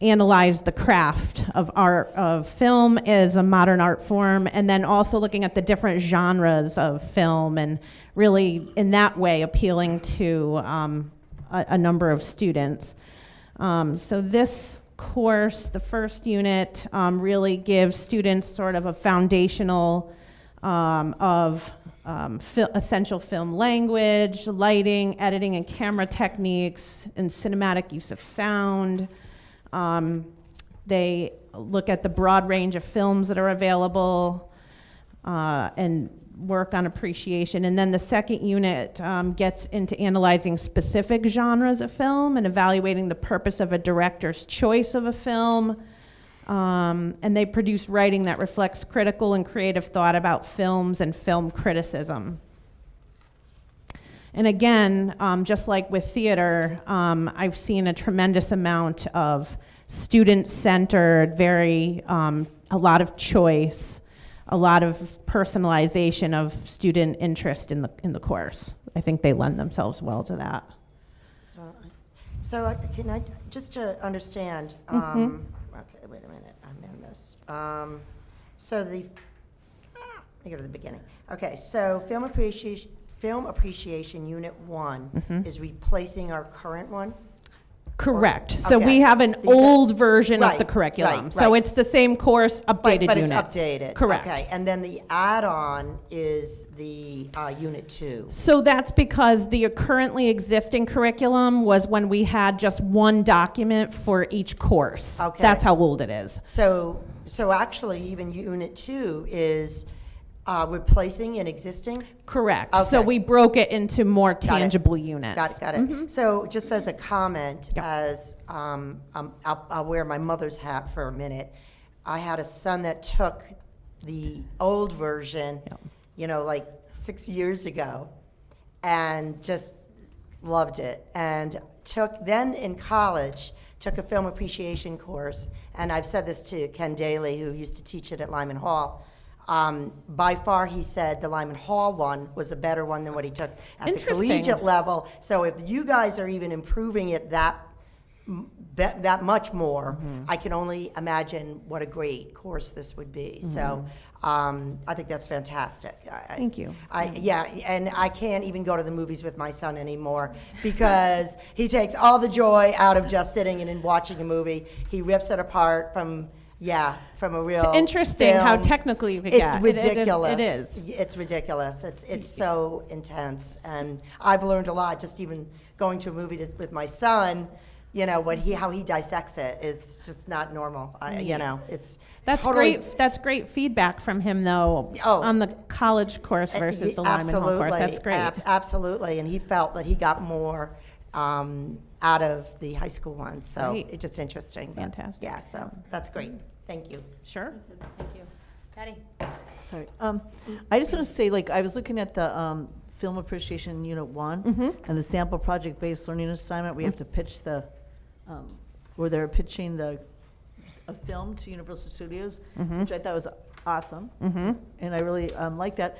S11: analyze the craft of film as a modern art form, and then also looking at the different genres of film and really in that way appealing to a number of students. So this course, the first unit, really gives students sort of a foundational of essential film language, lighting, editing, and camera techniques, and cinematic use of sound. They look at the broad range of films that are available and work on appreciation. And then the second unit gets into analyzing specific genres of film and evaluating the purpose of a director's choice of a film. And they produce writing that reflects critical and creative thought about films and film criticism. And again, just like with theater, I've seen a tremendous amount of student-centered, a lot of choice, a lot of personalization of interest in the course. I think they lend themselves well to that.
S3: So can I, just to understand, okay, wait a minute, I'm in this. Let me go to the beginning. Okay, so Film Appreciation Unit 1 is replacing our current one?
S11: Correct. So
S3: Okay.
S11: we have an
S3: These are-
S11: old version of the
S3: Right,
S11: curriculum.
S3: right,
S11: So
S3: right.
S11: it's the same course, updated
S3: But
S11: units.
S3: it's updated?
S11: Correct.
S3: Okay, and then the add-on is the Unit 2?
S11: So that's because the currently existing curriculum was when we had just one document for each course.
S3: Okay.
S11: That's how old it is.
S3: So actually, even Unit 2 is replacing an existing?
S11: Correct. So
S3: Okay.
S11: we broke it into more
S3: Got it.
S11: tangible units.
S3: Got it. So just as a comment, as I'll wear my mother's hat for a minute. I had a son that took the old version, like 6 years ago, and just loved it. And then in college, took a film appreciation course, and I've said this to Ken Daly, who used to teach it at Lyman Hall. By far, he said the Lyman Hall one was a better one than what he took at the
S11: Interesting.
S3: collegiate level. So if you guys are even improving it that much more, I can only imagine what a great course this would be. So I think that's fantastic.
S11: Thank you.
S3: And I can't even go to the movies with my son anymore because he takes all the joy out of just sitting and watching a movie. He rips it apart from Yeah, from a real.
S11: It's interesting how
S3: film.
S11: technically you could
S3: It's
S11: get.
S3: ridiculous.
S11: It is.
S3: It's ridiculous. It's so intense, and I've learned a lot just even going to a movie with my son. You know how he dissects it is just not normal. It's
S11: That's
S3: totally,
S11: great. That's great feedback from him, though, on the college course versus the Lyman Hall course. That's great.
S3: Absolutely, and he felt that he got more out of the high school one. So
S11: Great.
S3: it's just interesting. But
S11: Fantastic.
S3: yeah, so that's great. Thank you.
S11: Sure.
S1: Thank you. Patty?
S7: Sorry. I just want to say, I was looking at the Film Appreciation Unit 1 and the sample project-based learning assignment. We have to pitch where they're pitching a film to Universal Studios, which I thought was awesome. And I really like that.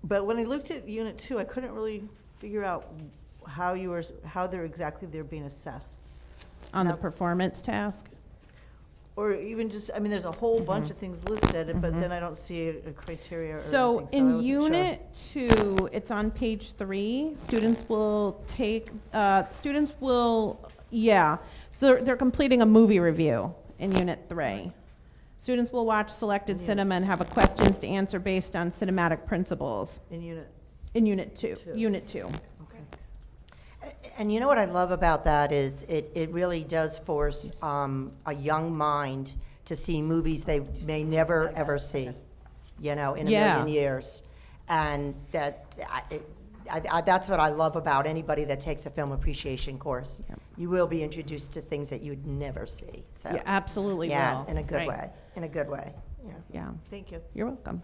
S7: But when I looked at Unit 2, I couldn't really figure out how they're being assessed.
S11: On the
S7: That's-
S11: performance task.
S7: Or even just, there's a whole bunch of things listed, but then I don't see a criteria or
S11: So
S7: anything, I
S11: in
S7: wasn't sure.
S11: Unit 2, it's on page 3. Students will so they're completing a movie review in Unit 3. Students will watch selected cinema and have a questions to answer based on cinematic principles
S7: In Unit,
S11: in Unit 2.
S7: Two.
S11: Unit 2.
S7: okay.
S3: And you know what I love about that is it really does force a young mind to see movies they may never ever see, in a million years. And that's what I love about anybody that takes a film appreciation course.
S11: Yep.
S3: You will be introduced to things that you'd never see. So
S11: Yeah, absolutely
S3: yeah,
S11: will.
S3: in a good
S11: Right.
S3: way. In a good way. Yeah.
S11: Yeah,
S7: Thank you.
S11: you're welcome.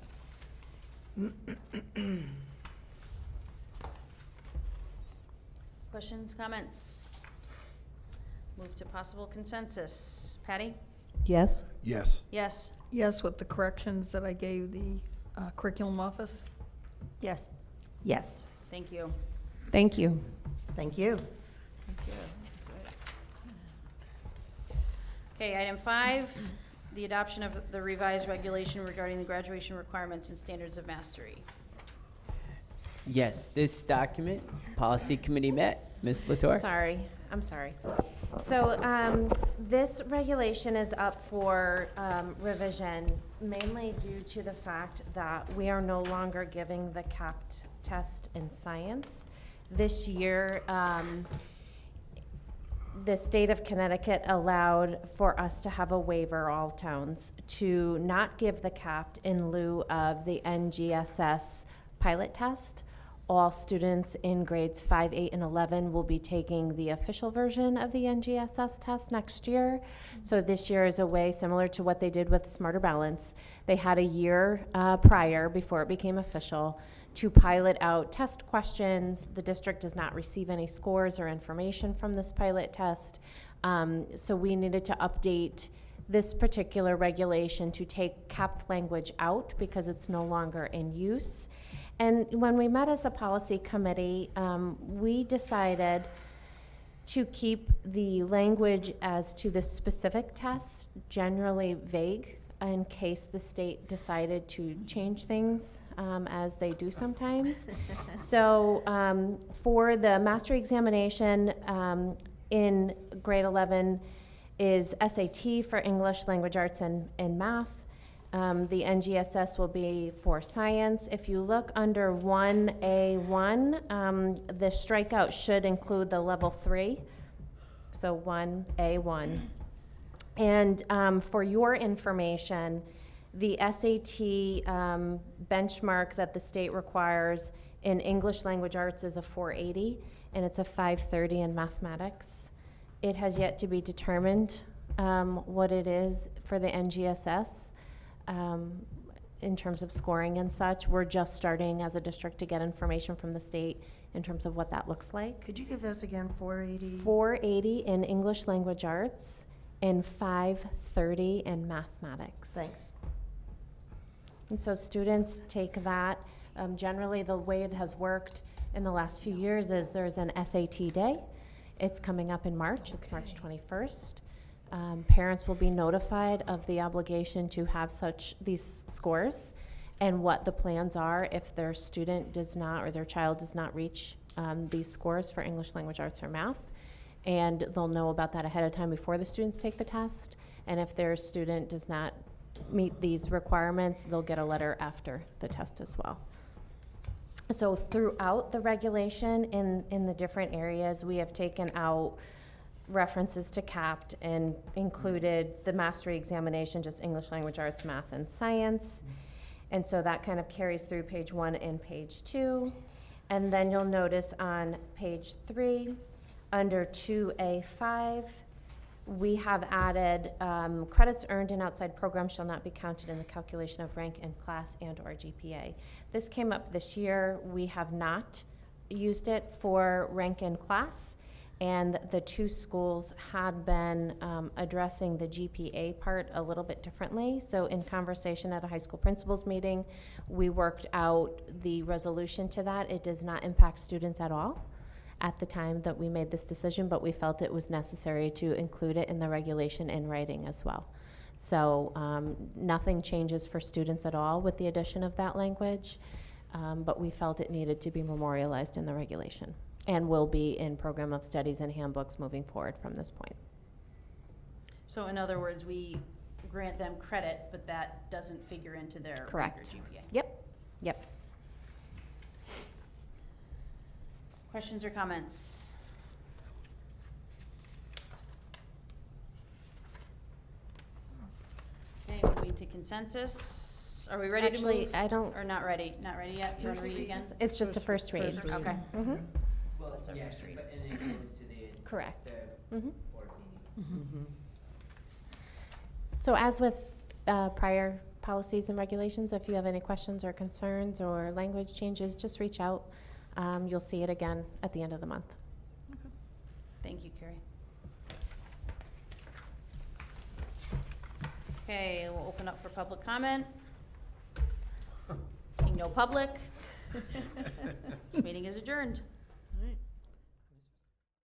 S1: Questions, comments? Move to possible consensus. Patty?
S7: Yes?
S12: Yes.
S1: Yes.
S2: Yes, with the corrections that I gave the curriculum office.
S3: Yes. Yes.
S1: Thank you.
S11: Thank you.
S3: Thank you.
S1: Okay, item 5, the adoption of the revised regulation regarding the graduation requirements and standards of mastery.
S5: Yes, this document, policy committee met. Ms. Latour?
S10: Sorry, I'm sorry. So this regulation is up for revision mainly due to the fact that we are no longer giving the CAPT test in science. This year, the state of Connecticut allowed for us to have a waiver, all towns, to not give the CAPT in lieu of the NGSS pilot test. All students in grades 5, 8, and 11 will be taking the official version of the NGSS test next year. So this year is a way similar to what they did with Smarter Balance. They had a year prior, before it became official, to pilot out test questions. The district does not receive any scores or information from this pilot test. So we needed to update this particular regulation to take CAPT language out because it's no longer in use. And when we met as a policy committee, we decided to keep the language as to the specific tests generally vague in case the state decided to change things, as they do sometimes. So for the mastery examination in grade 11 is SAT for English, language arts, and math. The NGSS will be for science. If you look under 1A1, the strikeout should include the level 3, so 1A1. And for your information, the SAT benchmark that the state requires in English language arts is a 480, and it's a 530 in mathematics. It has yet to be determined what it is for the NGSS. In terms of scoring and such. We're just starting as a district to get information from the state in terms of what that looks like.
S3: Could you give those again? 480?
S10: 480 in English language arts and 530 in mathematics.
S3: Thanks.
S10: And so students take that. Generally, the way it has worked in the last few years is there's an SAT day. It's coming up in March. It's March 21st. Parents will be notified of the obligation to have these scores and what the plans are if their student does not or their child does not reach these scores for English language arts or math. And they'll know about that ahead of time before the students take the test. And if their student does not meet these requirements, they'll get a letter after the test as well. So throughout the regulation in the different areas, we have taken out references to CAPT and included the mastery examination, just English language arts, math, and science. And so that kind of carries through page 1 and page 2. And then you'll notice on page 3, under 2A5, we have added credits earned in outside programs shall not be counted in the calculation of rank in class and or GPA. This came up this year. We have not used it for rank in class, and the two schools had been addressing the GPA part a little bit differently. So in conversation at a high school principals meeting, we worked out the resolution to that. It does not impact students at all at the time that we made this decision, but we felt it was necessary to include it in the regulation in writing as well. So nothing changes for students at all with the addition of that language, but we felt it needed to be memorialized in the regulation and will be in program of studies and handbooks moving forward from this point.
S1: So in other words, we grant them credit, but that doesn't figure into their
S10: Correct.
S1: rank or GPA.
S10: Yep, yep.
S1: Questions or comments? Okay, moving to consensus. Are we ready to
S10: Actually,
S1: move?
S10: I don't-
S1: Or not ready? Not ready yet? Do you want to read it again?
S10: It's just a first read.
S7: First read.
S1: Okay.
S10: Mhm.
S5: Well,
S1: That's our
S5: yeah,
S1: first read.
S5: but and it goes to the
S10: Correct.
S5: the
S10: Mhm.
S5: board meeting.
S10: So as with prior policies and regulations, if you have any questions or concerns or language changes, just reach out. You'll see it again at the end of the month.
S1: Thank you, Carrie. Okay, we'll open up for public comment. Seeing no public. This meeting is adjourned.